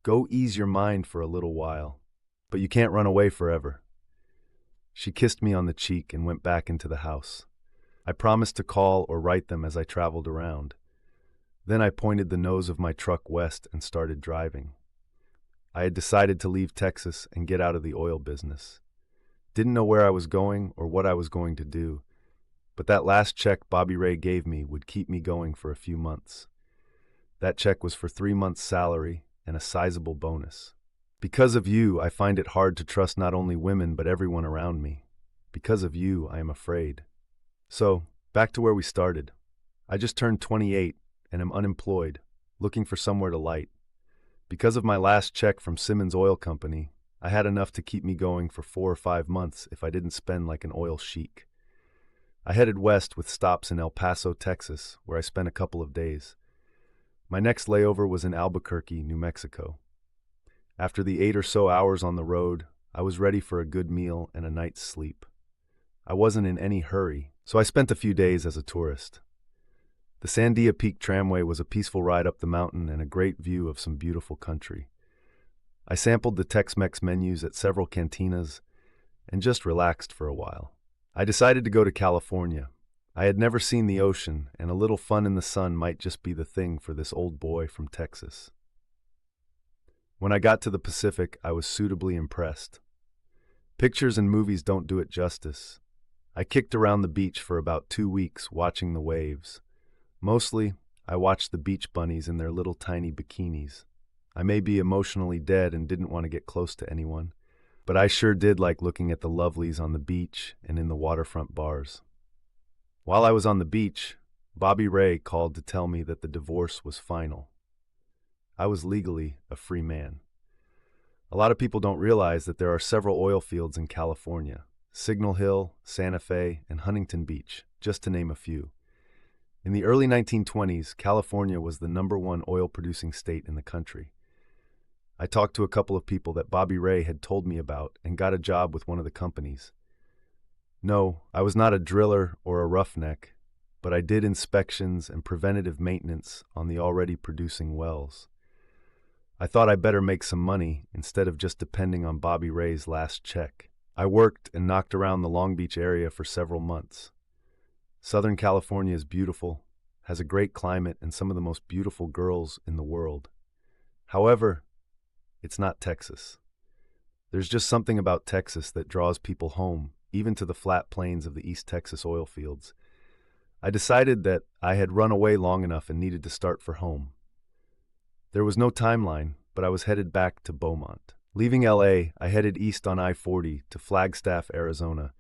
Go ease your mind for a little while, but you can't run away forever." She kissed me on the cheek and went back into the house. I promised to call or write them as I traveled around. Then I pointed the nose of my truck west and started driving. I had decided to leave Texas and get out of the oil business. Didn't know where I was going or what I was going to do, but that last check Bobby Ray gave me would keep me going for a few months. That check was for 3 months' salary and a sizable bonus. Because of you, I find it hard to trust not only women but everyone around me. Because of you, I am afraid. So, back to where we started. I just turned 28 and am unemployed, looking for somewhere to light. Because of my last check from Simmons Oil Company, I had enough to keep me going for 4 or 5 months if I didn't spend like an oil sheik. I headed west with stops in El Paso, Texas, where I spent a couple of days. My next layover was in Albuquerque, New Mexico. After the 8 or so hours on the road, I was ready for a good meal and a night's sleep. I wasn't in any hurry, so I spent a few days as a tourist. The Sandia Peak Tramway was a peaceful ride up the mountain and a great view of some beautiful country. I sampled the Tex-Mex menus at several cantinas and just relaxed for a while. I decided to go to California. I had never seen the ocean, and a little fun in the sun might just be the thing for this old boy from Texas. When I got to the Pacific, I was suitably impressed. Pictures and movies don't do it justice. I kicked around the beach for about 2 weeks watching the waves. Mostly, I watched the beach bunnies in their little tiny bikinis. I may be emotionally dead and didn't want to get close to anyone, but I sure did like looking at the lovelies on the beach and in the waterfront bars. While I was on the beach, Bobby Ray called to tell me that the divorce was final. I was legally a free man. A lot of people don't realize that there are several oil fields in California: Signal Hill, Santa Fe, and Huntington Beach, just to name a few. In the early 1920s, California was the #1 oil-producing state in the country. I talked to a couple of people that Bobby Ray had told me about and got a job with one of the companies. No, I was not a driller or a roughneck, but I did inspections and preventative maintenance on the already producing wells. I thought I better make some money instead of just depending on Bobby Ray's last check. I worked and knocked around the Long Beach area for several months. Southern California is beautiful, has a great climate, and some of the most beautiful girls in the world. However, it's not Texas. There's just something about Texas that draws people home, even to the flat plains of the East Texas oil fields. I decided that I had run away long enough and needed to start for home. There was no timeline, but I was headed back to Beaumont. Leaving LA, I headed east on I-40 to Flagstaff, Arizona,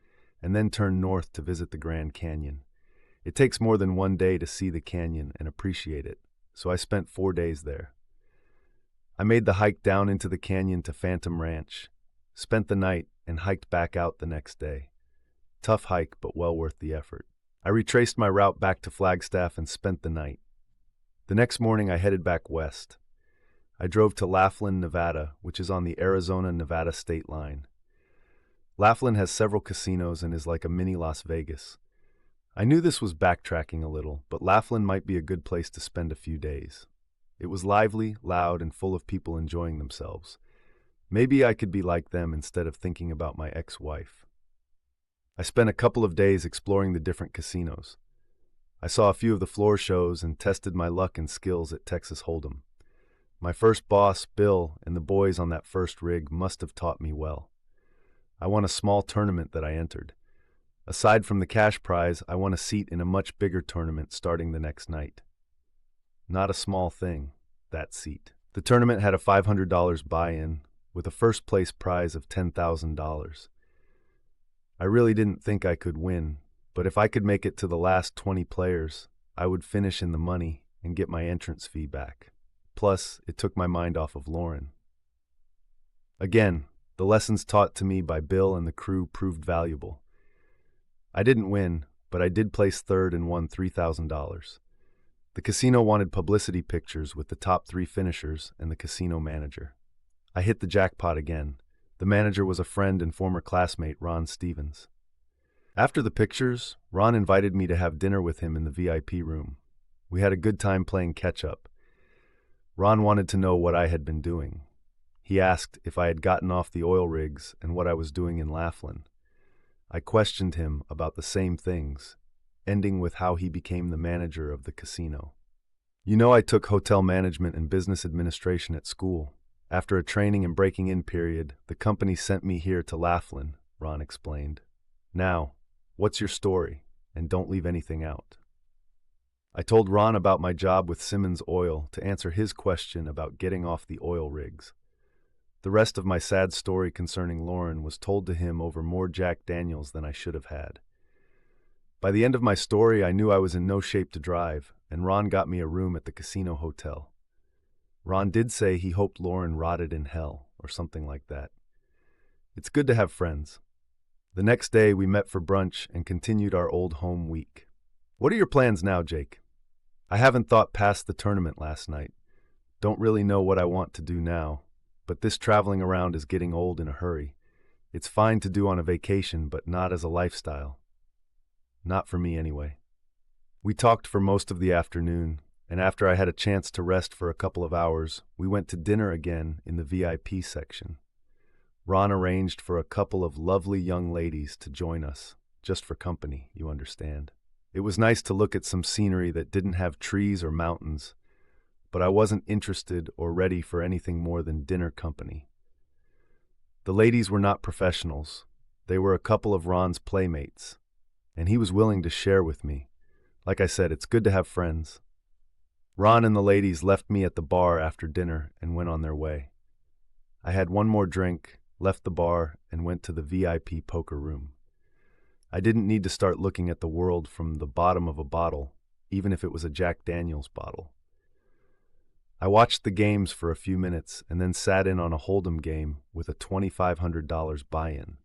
and then turned north to visit the Grand Canyon. It takes more than 1 day to see the canyon and appreciate it, so I spent 4 days there. I made the hike down into the canyon to Phantom Ranch, spent the night, and hiked back out the next day. Tough hike, but well worth the effort. I retraced my route back to Flagstaff and spent the night. The next morning, I headed back west. I drove to Laughlin, Nevada, which is on the Arizona-Nevada state line. Laughlin has several casinos and is like a mini Las Vegas. I knew this was backtracking a little, but Laughlin might be a good place to spend a few days. It was lively, loud, and full of people enjoying themselves. Maybe I could be like them instead of thinking about my ex-wife. I spent a couple of days exploring the different casinos. I saw a few of the floor shows and tested my luck and skills at Texas Hold'em. My first boss, Bill, and the boys on that first rig must have taught me well. I won a small tournament that I entered. Aside from the cash prize, I won a seat in a much bigger tournament starting the next night. Not a small thing, that seat. The tournament had a $500 buy-in, with a first-place prize of $10,000. I really didn't think I could win, but if I could make it to the last 20 players, I would finish in the money and get my entrance fee back. Plus, it took my mind off of Lauren. Again, the lessons taught to me by Bill and the crew proved valuable. I didn't win, but I did place third and won $3,000. The casino wanted publicity pictures with the top 3 finishers and the casino manager. I hit the jackpot again. The manager was a friend and former classmate, Ron Stevens. After the pictures, Ron invited me to have dinner with him in the VIP room. We had a good time playing catch-up. Ron wanted to know what I had been doing. He asked if I had gotten off the oil rigs and what I was doing in Laughlin. I questioned him about the same things, ending with how he became the manager of the casino. You know, I took hotel management and business administration at school. After a training and breaking in period, the company sent me here to Laughlin, Ron explained. Now, what's your story? And don't leave anything out. I told Ron about my job with Simmons Oil to answer his question about getting off the oil rigs. The rest of my sad story concerning Lauren was told to him over more Jack Daniels than I should have had. By the end of my story, I knew I was in no shape to drive, and Ron got me a room at the casino hotel. Ron did say he hoped Lauren rotted in hell, or something like that. It's good to have friends. The next day, we met for brunch and continued our old home week. What are your plans now, Jake? I haven't thought past the tournament last night. Don't really know what I want to do now, but this traveling around is getting old in a hurry. It's fine to do on a vacation, but not as a lifestyle. Not for me, anyway. We talked for most of the afternoon, and after I had a chance to rest for a couple of hours, we went to dinner again in the VIP section. Ron arranged for a couple of lovely young ladies to join us, just for company, you understand. It was nice to look at some scenery that didn't have trees or mountains, but I wasn't interested or ready for anything more than dinner company. The ladies were not professionals. They were a couple of Ron's playmates, and he was willing to share with me. Like I said, it's good to have friends. Ron and the ladies left me at the bar after dinner and went on their way. I had one more drink, left the bar, and went to the VIP poker room. I didn't need to start looking at the world from the bottom of a bottle, even if it was a Jack Daniels bottle. I watched the games for a few minutes and then sat in on a hold'em game with a $2,500 buy-in.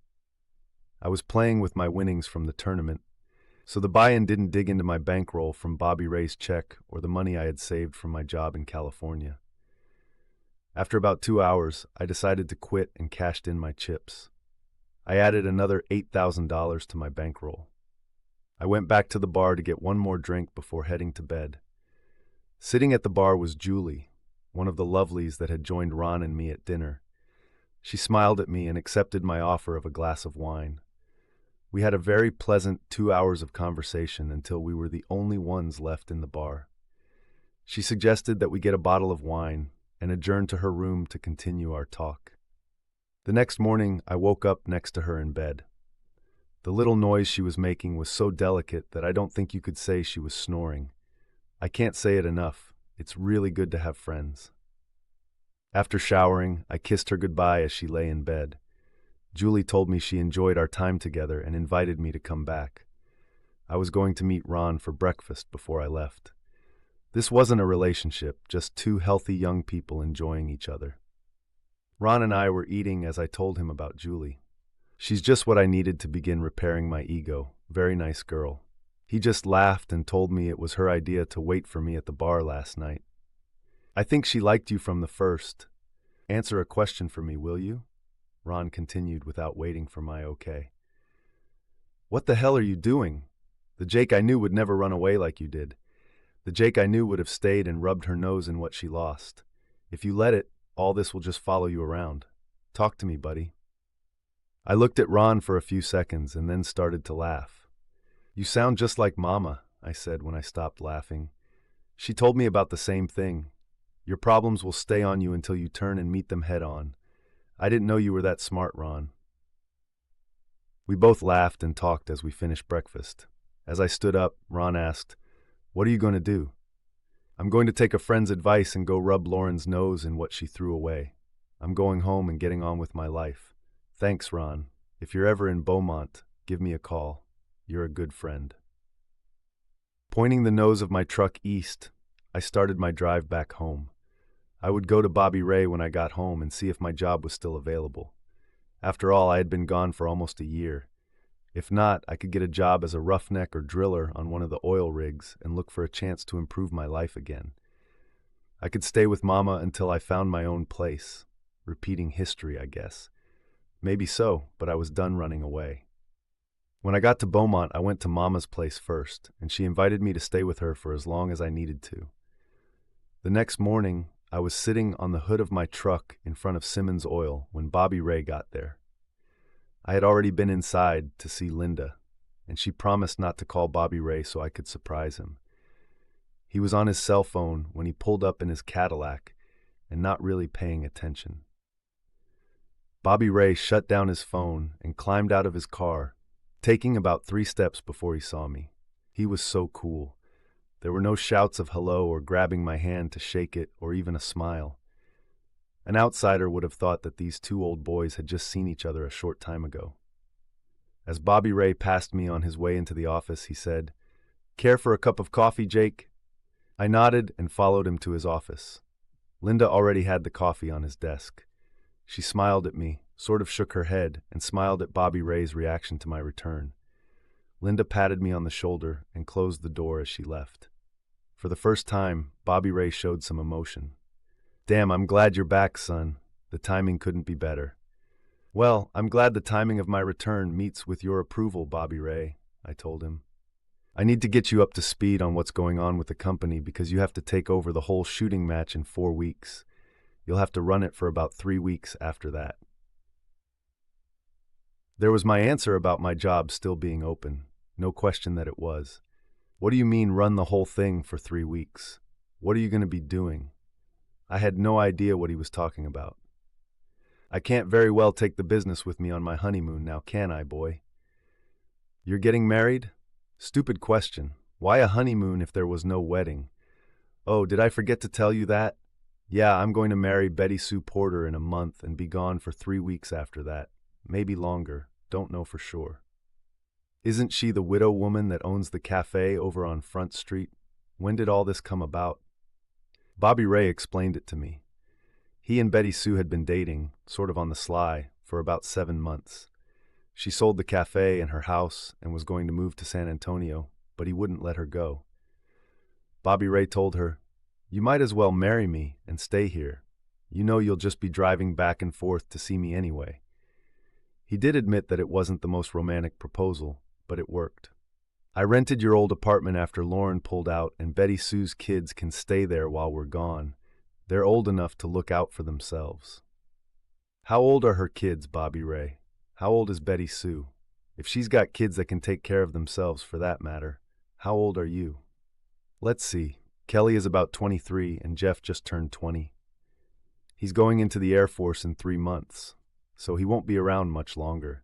I was playing with my winnings from the tournament, so the buy-in didn't dig into my bankroll from Bobby Ray's check or the money I had saved from my job in California. After about 2 hours, I decided to quit and cashed in my chips. I added another $8,000 to my bankroll. I went back to the bar to get one more drink before heading to bed. Sitting at the bar was Julie, one of the lovelies that had joined Ron and me at dinner. She smiled at me and accepted my offer of a glass of wine. We had a very pleasant 2 hours of conversation until we were the only ones left in the bar. She suggested that we get a bottle of wine and adjourned to her room to continue our talk. The next morning, I woke up next to her in bed. The little noise she was making was so delicate that I don't think you could say she was snoring. I can't say it enough. It's really good to have friends. After showering, I kissed her goodbye as she lay in bed. Julie told me she enjoyed our time together and invited me to come back. I was going to meet Ron for breakfast before I left. This wasn't a relationship, just two healthy young people enjoying each other. Ron and I were eating as I told him about Julie. She's just what I needed to begin repairing my ego. Very nice girl. He just laughed and told me it was her idea to wait for me at the bar last night. I think she liked you from the first. Answer a question for me, will you? Ron continued without waiting for my okay. What the hell are you doing? The Jake I knew would never run away like you did. The Jake I knew would have stayed and rubbed her nose in what she lost. If you let it, all this will just follow you around. Talk to me, buddy. I looked at Ron for a few seconds and then started to laugh. You sound just like Mama, I said when I stopped laughing. She told me about the same thing. Your problems will stay on you until you turn and meet them head on. I didn't know you were that smart, Ron. We both laughed and talked as we finished breakfast. As I stood up, Ron asked, "What are you going to do?" "I'm going to take a friend's advice and go rub Lauren's nose in what she threw away. I'm going home and getting on with my life. Thanks, Ron. If you're ever in Beaumont, give me a call. You're a good friend." Pointing the nose of my truck east, I started my drive back home. I would go to Bobby Ray when I got home and see if my job was still available. After all, I had been gone for almost a year. If not, I could get a job as a roughneck or driller on one of the oil rigs and look for a chance to improve my life again. I could stay with Mama until I found my own place. Repeating history, I guess. Maybe so, but I was done running away. When I got to Beaumont, I went to Mama's place first, and she invited me to stay with her for as long as I needed to. The next morning, I was sitting on the hood of my truck in front of Simmons Oil when Bobby Ray got there. I had already been inside to see Linda, and she promised not to call Bobby Ray so I could surprise him. He was on his cell phone when he pulled up in his Cadillac and not really paying attention. Bobby Ray shut down his phone and climbed out of his car, taking about 3 steps before he saw me. He was so cool. There were no shouts of hello or grabbing my hand to shake it or even a smile. An outsider would have thought that these two old boys had just seen each other a short time ago. As Bobby Ray passed me on his way into the office, he said, "Care for a cup of coffee, Jake?" I nodded and followed him to his office. Linda already had the coffee on his desk. She smiled at me, sort of shook her head, and smiled at Bobby Ray's reaction to my return. Linda patted me on the shoulder and closed the door as she left. For the first time, Bobby Ray showed some emotion. "Damn, I'm glad you're back, son. The timing couldn't be better." "Well, I'm glad the timing of my return meets with your approval, Bobby Ray," I told him. "I need to get you up to speed on what's going on with the company because you have to take over the whole shooting match in 4 weeks. You'll have to run it for about 3 weeks after that." There was my answer about my job still being open. No question that it was. "What do you mean run the whole thing for 3 weeks? What are you going to be doing?" I had no idea what he was talking about. "I can't very well take the business with me on my honeymoon now, can I, boy?" "You're getting married?" "Stupid question. Why a honeymoon if there was no wedding?" "Oh, did I forget to tell you that? Yeah, I'm going to marry Betty Sue Porter in a month and be gone for 3 weeks after that. Maybe longer. Don't know for sure." "Isn't she the widow woman that owns the cafe over on Front Street? When did all this come about?" Bobby Ray explained it to me. He and Betty Sue had been dating, sort of on the sly, for about 7 months. She sold the cafe and her house and was going to move to San Antonio, but he wouldn't let her go. Bobby Ray told her, "You might as well marry me and stay here. You know you'll just be driving back and forth to see me anyway." He did admit that it wasn't the most romantic proposal, but it worked. "I rented your old apartment after Lauren pulled out, and Betty Sue's kids can stay there while we're gone. They're old enough to look out for themselves." "How old are her kids, Bobby Ray? How old is Betty Sue? If she's got kids that can take care of themselves, for that matter, how old are you?" "Let's see. Kelly is about 23, and Jeff just turned 20. He's going into the Air Force in 3 months, so he won't be around much longer.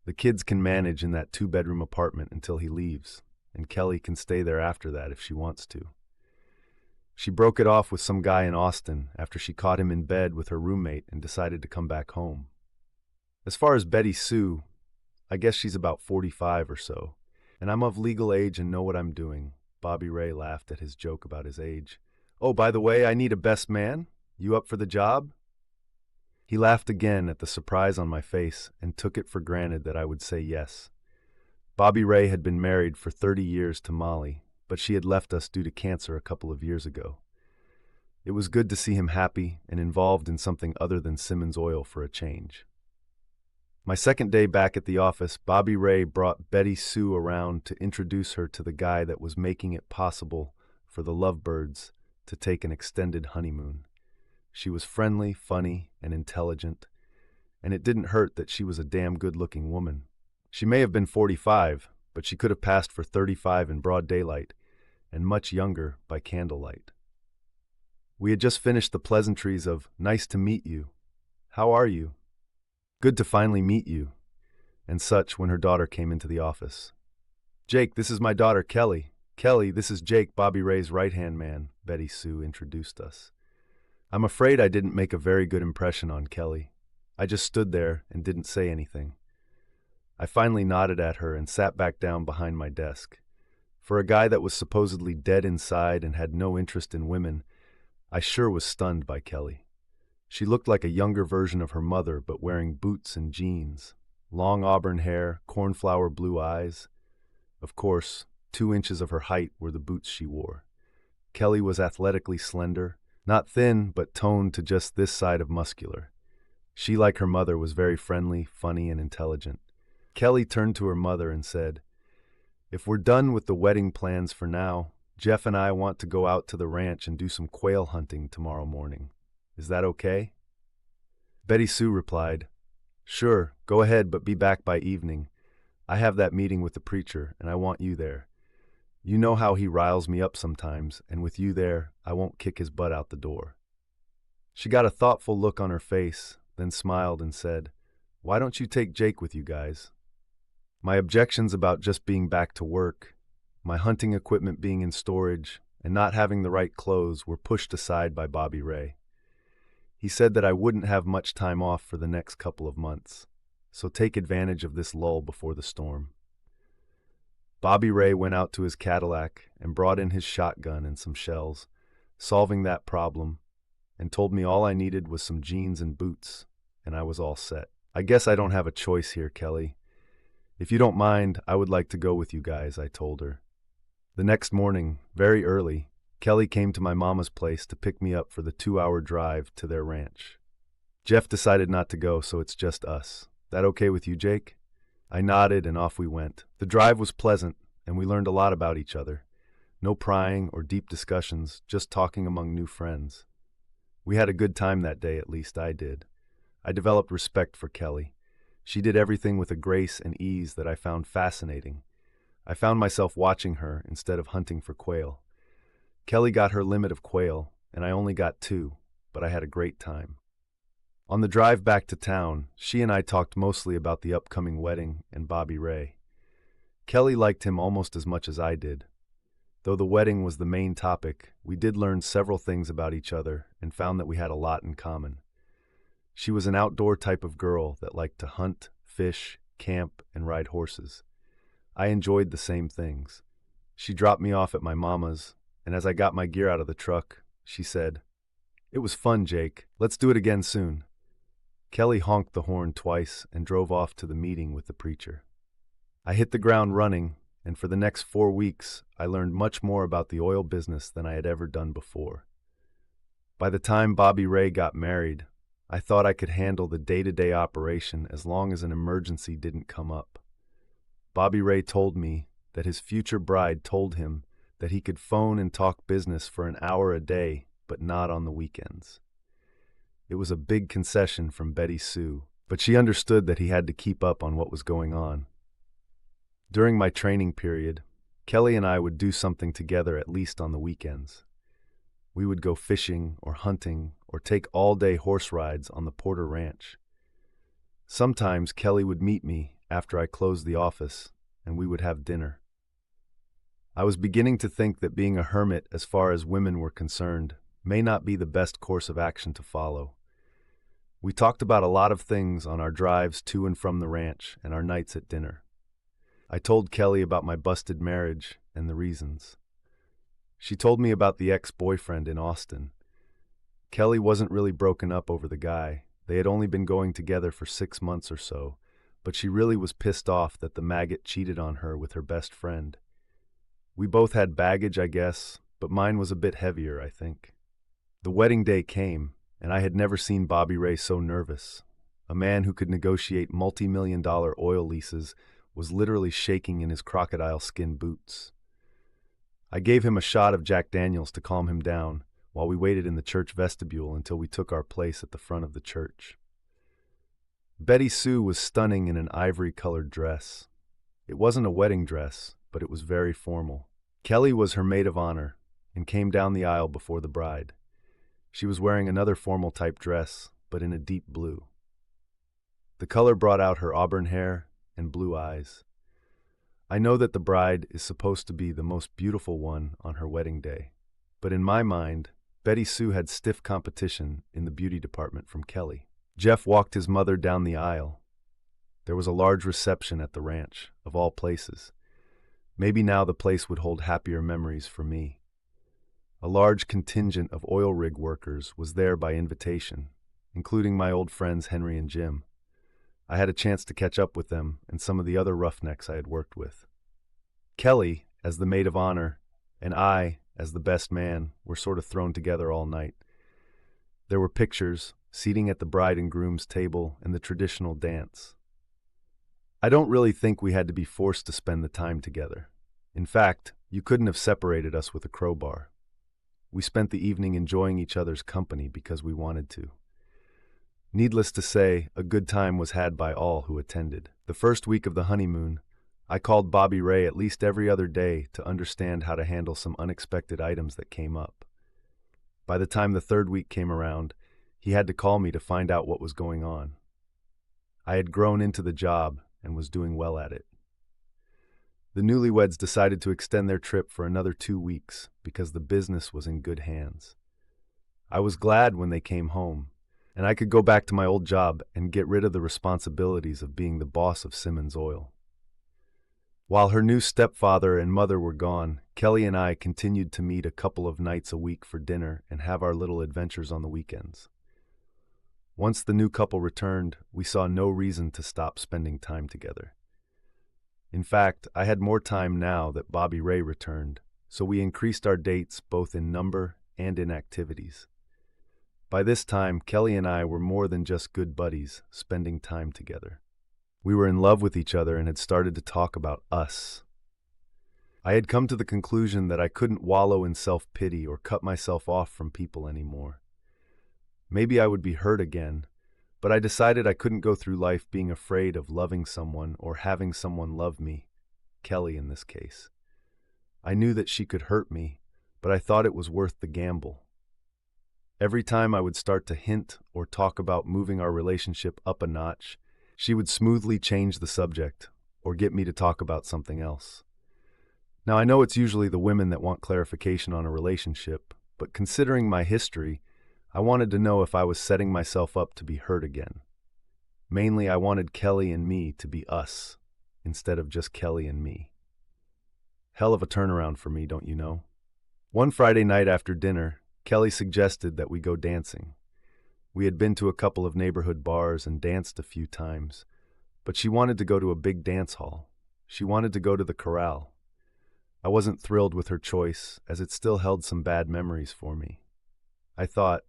The kids can manage in that 2-bedroom apartment until he leaves, and Kelly can stay there after that if she wants to. She broke it off with some guy in Austin after she caught him in bed with her roommate and decided to come back home. As far as Betty Sue, I guess she's about 45 or so, and I'm of legal age and know what I'm doing." Bobby Ray laughed at his joke about his age. "Oh, by the way, I need a best man. You up for the job?" He laughed again at the surprise on my face and took it for granted that I would say yes. Bobby Ray had been married for 30 years to Molly, but she had left us due to cancer a couple of years ago. It was good to see him happy and involved in something other than Simmons Oil for a change. My second day back at the office, Bobby Ray brought Betty Sue around to introduce her to the guy that was making it possible for the Lovebirds to take an extended honeymoon. She was friendly, funny, and intelligent, and it didn't hurt that she was a damn good-looking woman. She may have been 45, but she could have passed for 35 in broad daylight, and much younger by candlelight. We had just finished the pleasantries of, "Nice to meet you. How are you? Good to finally meet you," and such when her daughter came into the office. "Jake, this is my daughter, Kelly. Kelly, this is Jake, Bobby Ray's right-hand man," Betty Sue introduced us. I'm afraid I didn't make a very good impression on Kelly. I just stood there and didn't say anything. I finally nodded at her and sat back down behind my desk. For a guy that was supposedly dead inside and had no interest in women, I sure was stunned by Kelly. She looked like a younger version of her mother, but wearing boots and jeans, long auburn hair, cornflower blue eyes. Of course, 2 inches of her height were the boots she wore. Kelly was athletically slender, not thin, but toned to just this side of muscular. She, like her mother, was very friendly, funny, and intelligent. Kelly turned to her mother and said, "If we're done with the wedding plans for now, Jeff and I want to go out to the ranch and do some quail hunting tomorrow morning. Is that okay?" Betty Sue replied, "Sure, go ahead, but be back by evening. I have that meeting with the preacher, and I want you there. You know how he riles me up sometimes, and with you there, I won't kick his butt out the door." She got a thoughtful look on her face, then smiled and said, "Why don't you take Jake with you guys?" My objections about just being back to work, my hunting equipment being in storage, and not having the right clothes were pushed aside by Bobby Ray. He said that I wouldn't have much time off for the next couple of months, so take advantage of this lull before the storm. Bobby Ray went out to his Cadillac and brought in his shotgun and some shells, solving that problem, and told me all I needed was some jeans and boots, and I was all set. "I guess I don't have a choice here, Kelly. If you don't mind, I would like to go with you guys," I told her. The next morning, very early, Kelly came to my mama's place to pick me up for the 2-hour drive to their ranch. Jeff decided not to go, so it's just us. That okay with you, Jake? I nodded and off we went. The drive was pleasant, and we learned a lot about each other. No prying or deep discussions, just talking among new friends. We had a good time that day, at least I did. I developed respect for Kelly. She did everything with a grace and ease that I found fascinating. I found myself watching her instead of hunting for quail. Kelly got her limit of quail, and I only got 2, but I had a great time. On the drive back to town, she and I talked mostly about the upcoming wedding and Bobby Ray. Kelly liked him almost as much as I did. Though the wedding was the main topic, we did learn several things about each other and found that we had a lot in common. She was an outdoor type of girl that liked to hunt, fish, camp, and ride horses. I enjoyed the same things. She dropped me off at my mama's, and as I got my gear out of the truck, she said, "It was fun, Jake. Let's do it again soon." Kelly honked the horn twice and drove off to the meeting with the preacher. I hit the ground running, and for the next 4 weeks, I learned much more about the oil business than I had ever done before. By the time Bobby Ray got married, I thought I could handle the day-to-day operation as long as an emergency didn't come up. Bobby Ray told me that his future bride told him that he could phone and talk business for an hour a day, but not on the weekends. It was a big concession from Betty Sue, but she understood that he had to keep up on what was going on. During my training period, Kelly and I would do something together at least on the weekends. We would go fishing or hunting or take all-day horse rides on the Porter Ranch. Sometimes Kelly would meet me after I closed the office, and we would have dinner. I was beginning to think that being a hermit as far as women were concerned may not be the best course of action to follow. We talked about a lot of things on our drives to and from the ranch and our nights at dinner. I told Kelly about my busted marriage and the reasons. She told me about the ex-boyfriend in Austin. Kelly wasn't really broken up over the guy. They had only been going together for 6 months or so, but she really was pissed off that the maggot cheated on her with her best friend. We both had baggage, I guess, but mine was a bit heavier, I think. The wedding day came, and I had never seen Bobby Ray so nervous. A man who could negotiate multi-million-dollar oil leases was literally shaking in his crocodile skin boots. I gave him a shot of Jack Daniels to calm him down while we waited in the church vestibule until we took our place at the front of the church. Betty Sue was stunning in an ivory-colored dress. It wasn't a wedding dress, but it was very formal. Kelly was her maid of honor and came down the aisle before the bride. She was wearing another formal-type dress, but in a deep blue. The color brought out her auburn hair and blue eyes. I know that the bride is supposed to be the most beautiful one on her wedding day, but in my mind, Betty Sue had stiff competition in the beauty department from Kelly. Jeff walked his mother down the aisle. There was a large reception at the ranch, of all places. Maybe now the place would hold happier memories for me. A large contingent of oil rig workers was there by invitation, including my old friends Henry and Jim. I had a chance to catch up with them and some of the other roughnecks I had worked with. Kelly, as the maid of honor, and I, as the best man, were sort of thrown together all night. There were pictures, seating at the bride and groom's table, and the traditional dance. I don't really think we had to be forced to spend the time together. In fact, you couldn't have separated us with a crowbar. We spent the evening enjoying each other's company because we wanted to. Needless to say, a good time was had by all who attended. The first week of the honeymoon, I called Bobby Ray at least every other day to understand how to handle some unexpected items that came up. By the time the third week came around, he had to call me to find out what was going on. I had grown into the job and was doing well at it. The newlyweds decided to extend their trip for another 2 weeks because the business was in good hands. I was glad when they came home, and I could go back to my old job and get rid of the responsibilities of being the boss of Simmons Oil. While her new stepfather and mother were gone, Kelly and I continued to meet a couple of nights a week for dinner and have our little adventures on the weekends. Once the new couple returned, we saw no reason to stop spending time together. In fact, I had more time now that Bobby Ray returned, so we increased our dates both in number and in activities. By this time, Kelly and I were more than just good buddies, spending time together. We were in love with each other and had started to talk about us. I had come to the conclusion that I couldn't wallow in self-pity or cut myself off from people anymore. Maybe I would be hurt again, but I decided I couldn't go through life being afraid of loving someone or having someone love me, Kelly in this case. I knew that she could hurt me, but I thought it was worth the gamble. Every time I would start to hint or talk about moving our relationship up a notch, she would smoothly change the subject or get me to talk about something else. Now, I know it's usually the women that want clarification on a relationship, but considering my history, I wanted to know if I was setting myself up to be hurt again. Mainly, I wanted Kelly and me to be us, instead of just Kelly and me. Hell of a turnaround for me, don't you know? One Friday night after dinner, Kelly suggested that we go dancing. We had been to a couple of neighborhood bars and danced a few times, but she wanted to go to a big dance hall. She wanted to go to the Corral. I wasn't thrilled with her choice, as it still held some bad memories for me. I thought,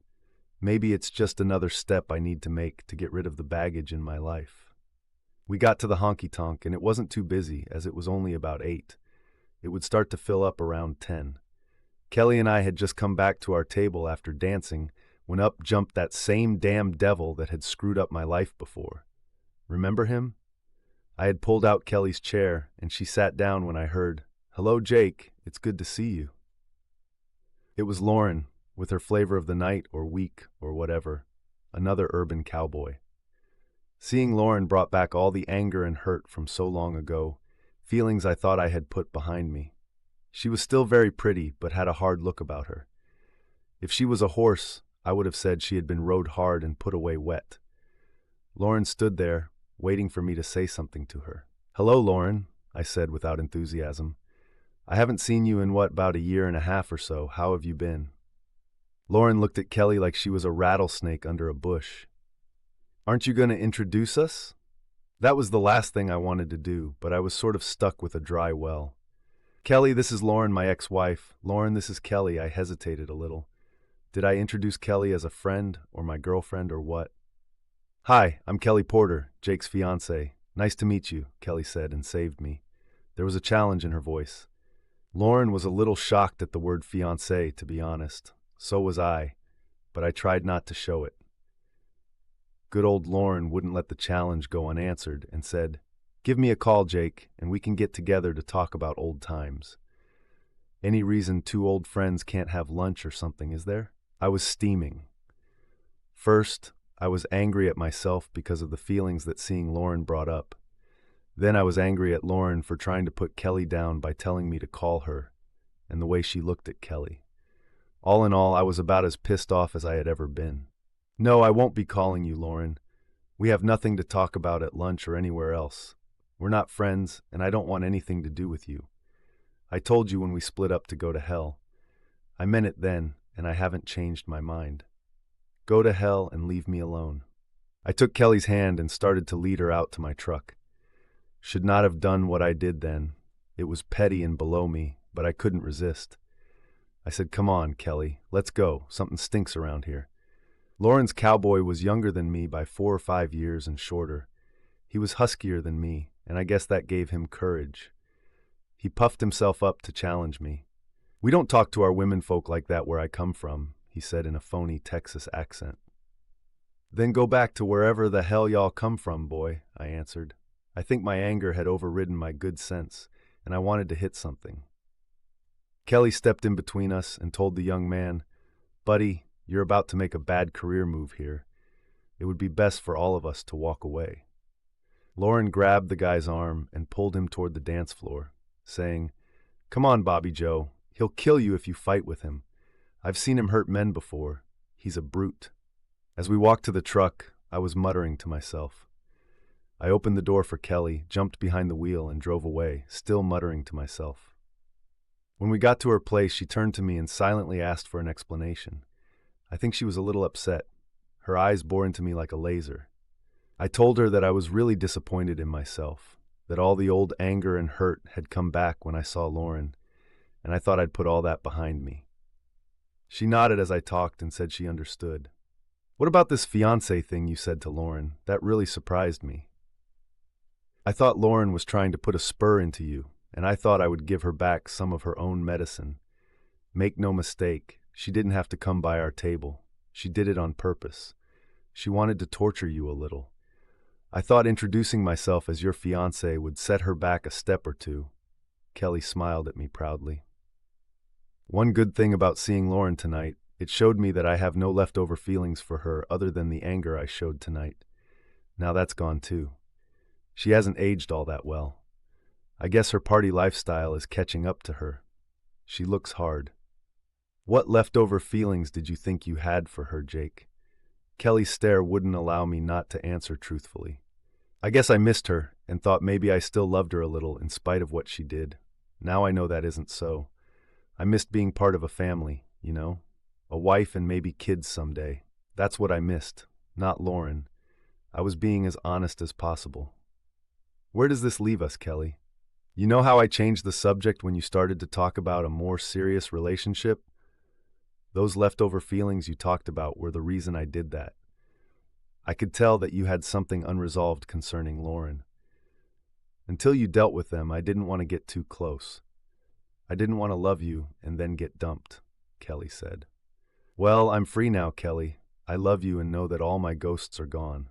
maybe it's just another step I need to make to get rid of the baggage in my life. We got to the honky-tonk, and it wasn't too busy, as it was only about 8. It would start to fill up around 10. Kelly and I had just come back to our table after dancing when up jumped that same damn devil that had screwed up my life before. Remember him? I had pulled out Kelly's chair, and she sat down when I heard, "Hello, Jake, it's good to see you." It was Lauren, with her flavor of the night or week or whatever, another urban cowboy. Seeing Lauren brought back all the anger and hurt from so long ago, feelings I thought I had put behind me. She was still very pretty, but had a hard look about her. If she was a horse, I would have said she had been rode hard and put away wet. Lauren stood there, waiting for me to say something to her. "Hello, Lauren," I said without enthusiasm. "I haven't seen you in about a year and a half or so. How have you been?" Lauren looked at Kelly like she was a rattlesnake under a bush. "Aren't you going to introduce us?" That was the last thing I wanted to do, but I was sort of stuck with a dry well. "Kelly, this is Lauren, my ex-wife. Lauren, this is Kelly." I hesitated a little. Did I introduce Kelly as a friend, or my girlfriend, or what? "Hi, I'm Kelly Porter, Jake's fiancé. Nice to meet you," Kelly said and saved me. There was a challenge in her voice. Lauren was a little shocked at the word fiancé, to be honest. So was I, but I tried not to show it. Good old Lauren wouldn't let the challenge go unanswered and said, "Give me a call, Jake, and we can get together to talk about old times." Any reason two old friends can't have lunch or something, is there? I was steaming. First, I was angry at myself because of the feelings that seeing Lauren brought up. Then I was angry at Lauren for trying to put Kelly down by telling me to call her, and the way she looked at Kelly. All in all, I was about as pissed off as I had ever been. No, I won't be calling you, Lauren. We have nothing to talk about at lunch or anywhere else. We're not friends, and I don't want anything to do with you. I told you when we split up to go to hell. I meant it then, and I haven't changed my mind. Go to hell and leave me alone. I took Kelly's hand and started to lead her out to my truck. Should not have done what I did then. It was petty and below me, but I couldn't resist. I said, "Come on, Kelly, let's go. Something stinks around here." Lauren's cowboy was younger than me by 4 or 5 years and shorter. He was huskier than me, and I guess that gave him courage. He puffed himself up to challenge me. "We don't talk to our womenfolk like that where I come from," he said in a phony Texas accent. "Then go back to wherever the hell y'all come from, boy," I answered. I think my anger had overridden my good sense, and I wanted to hit something. Kelly stepped in between us and told the young man, "Buddy, you're about to make a bad career move here. It would be best for all of us to walk away." Lauren grabbed the guy's arm and pulled him toward the dance floor, saying, "Come on, Bobby Joe. He'll kill you if you fight with him. I've seen him hurt men before. He's a brute." As we walked to the truck, I was muttering to myself. I opened the door for Kelly, jumped behind the wheel, and drove away, still muttering to myself. When we got to her place, she turned to me and silently asked for an explanation. I think she was a little upset. Her eyes bore into me like a laser. I told her that I was really disappointed in myself, that all the old anger and hurt had come back when I saw Lauren, and I thought I'd put all that behind me. She nodded as I talked and said she understood. "What about this fiancé thing you said to Lauren? That really surprised me." "I thought Lauren was trying to put a spur into you, and I thought I would give her back some of her own medicine. Make no mistake, she didn't have to come by our table. She did it on purpose. She wanted to torture you a little. I thought introducing myself as your fiancé would set her back a step or two." Kelly smiled at me proudly. "One good thing about seeing Lauren tonight, it showed me that I have no leftover feelings for her other than the anger I showed tonight. Now that's gone too. She hasn't aged all that well. I guess her party lifestyle is catching up to her. She looks hard." "What leftover feelings did you think you had for her, Jake?" Kelly's stare wouldn't allow me not to answer truthfully. "I guess I missed her and thought maybe I still loved her a little in spite of what she did. Now I know that isn't so. I missed being part of a family, you know? A wife and maybe kids someday. That's what I missed, not Lauren. I was being as honest as possible." "Where does this leave us, Kelly? You know how I changed the subject when you started to talk about a more serious relationship? Those leftover feelings you talked about were the reason I did that. I could tell that you had something unresolved concerning Lauren. Until you dealt with them, I didn't want to get too close. I didn't want to love you and then get dumped," Kelly said. "Well, I'm free now, Kelly. I love you and know that all my ghosts are gone.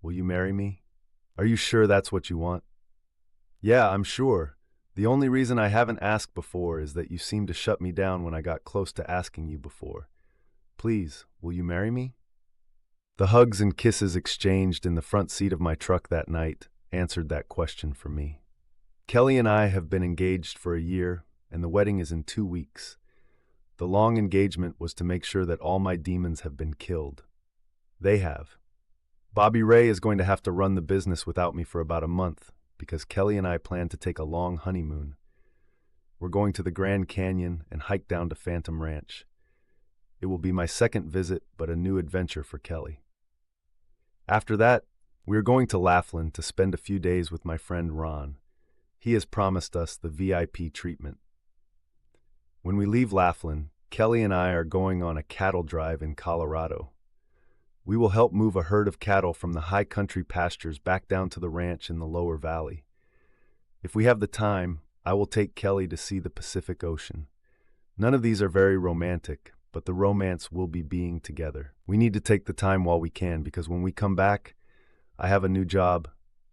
Will you marry me? Are you sure that's what you want?" "Yeah, I'm sure. The only reason I haven't asked before is that you seemed to shut me down when I got close to asking you before. Please, will you marry me?" The hugs and kisses exchanged in the front seat of my truck that night answered that question for me. Kelly and I have been engaged for a year, and the wedding is in 2 weeks. The long engagement was to make sure that all my demons have been killed. They have. Bobby Ray is going to have to run the business without me for about a month, because Kelly and I plan to take a long honeymoon. We're going to the Grand Canyon and hike down to Phantom Ranch. It will be my second visit, but a new adventure for Kelly. After that, we are going to Laughlin to spend a few days with my friend Ron. He has promised us the VIP treatment. When we leave Laughlin, Kelly and I are going on a cattle drive in Colorado. We will help move a herd of cattle from the high country pastures back down to the ranch in the lower valley. If we have the time, I will take Kelly to see the Pacific Ocean. None of these are very romantic, but the romance will be being together. We need to take the time while we can, because when we come back, I have a new job.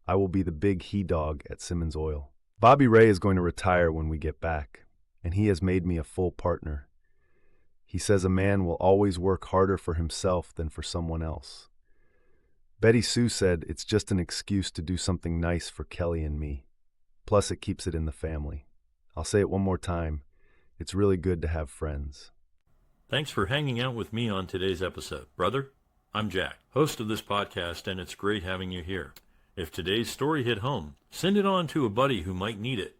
I will be the big he-dog at Simmons Oil. Bobby Ray is going to retire when we get back, and he has made me a full partner. He says a man will always work harder for himself than for someone else. Betty Sue said it's just an excuse to do something nice for Kelly and me. Plus, it keeps it in the family. I'll say it one more time. It's really good to have friends. Thanks for hanging out with me on today's episode. Brother, I'm Jack, host of this podcast, and it's great having you here. If today's story hit home, send it on to a buddy who might need it.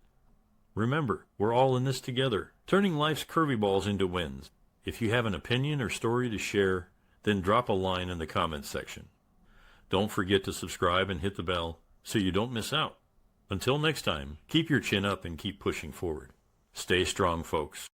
Remember, we're all in this together, turning life's curvy balls into wins. If you have an opinion or story to share, then drop a line in the comments section. Don't forget to subscribe and hit the bell so you don't miss out. Until next time, keep your chin up and keep pushing forward. Stay strong, folks.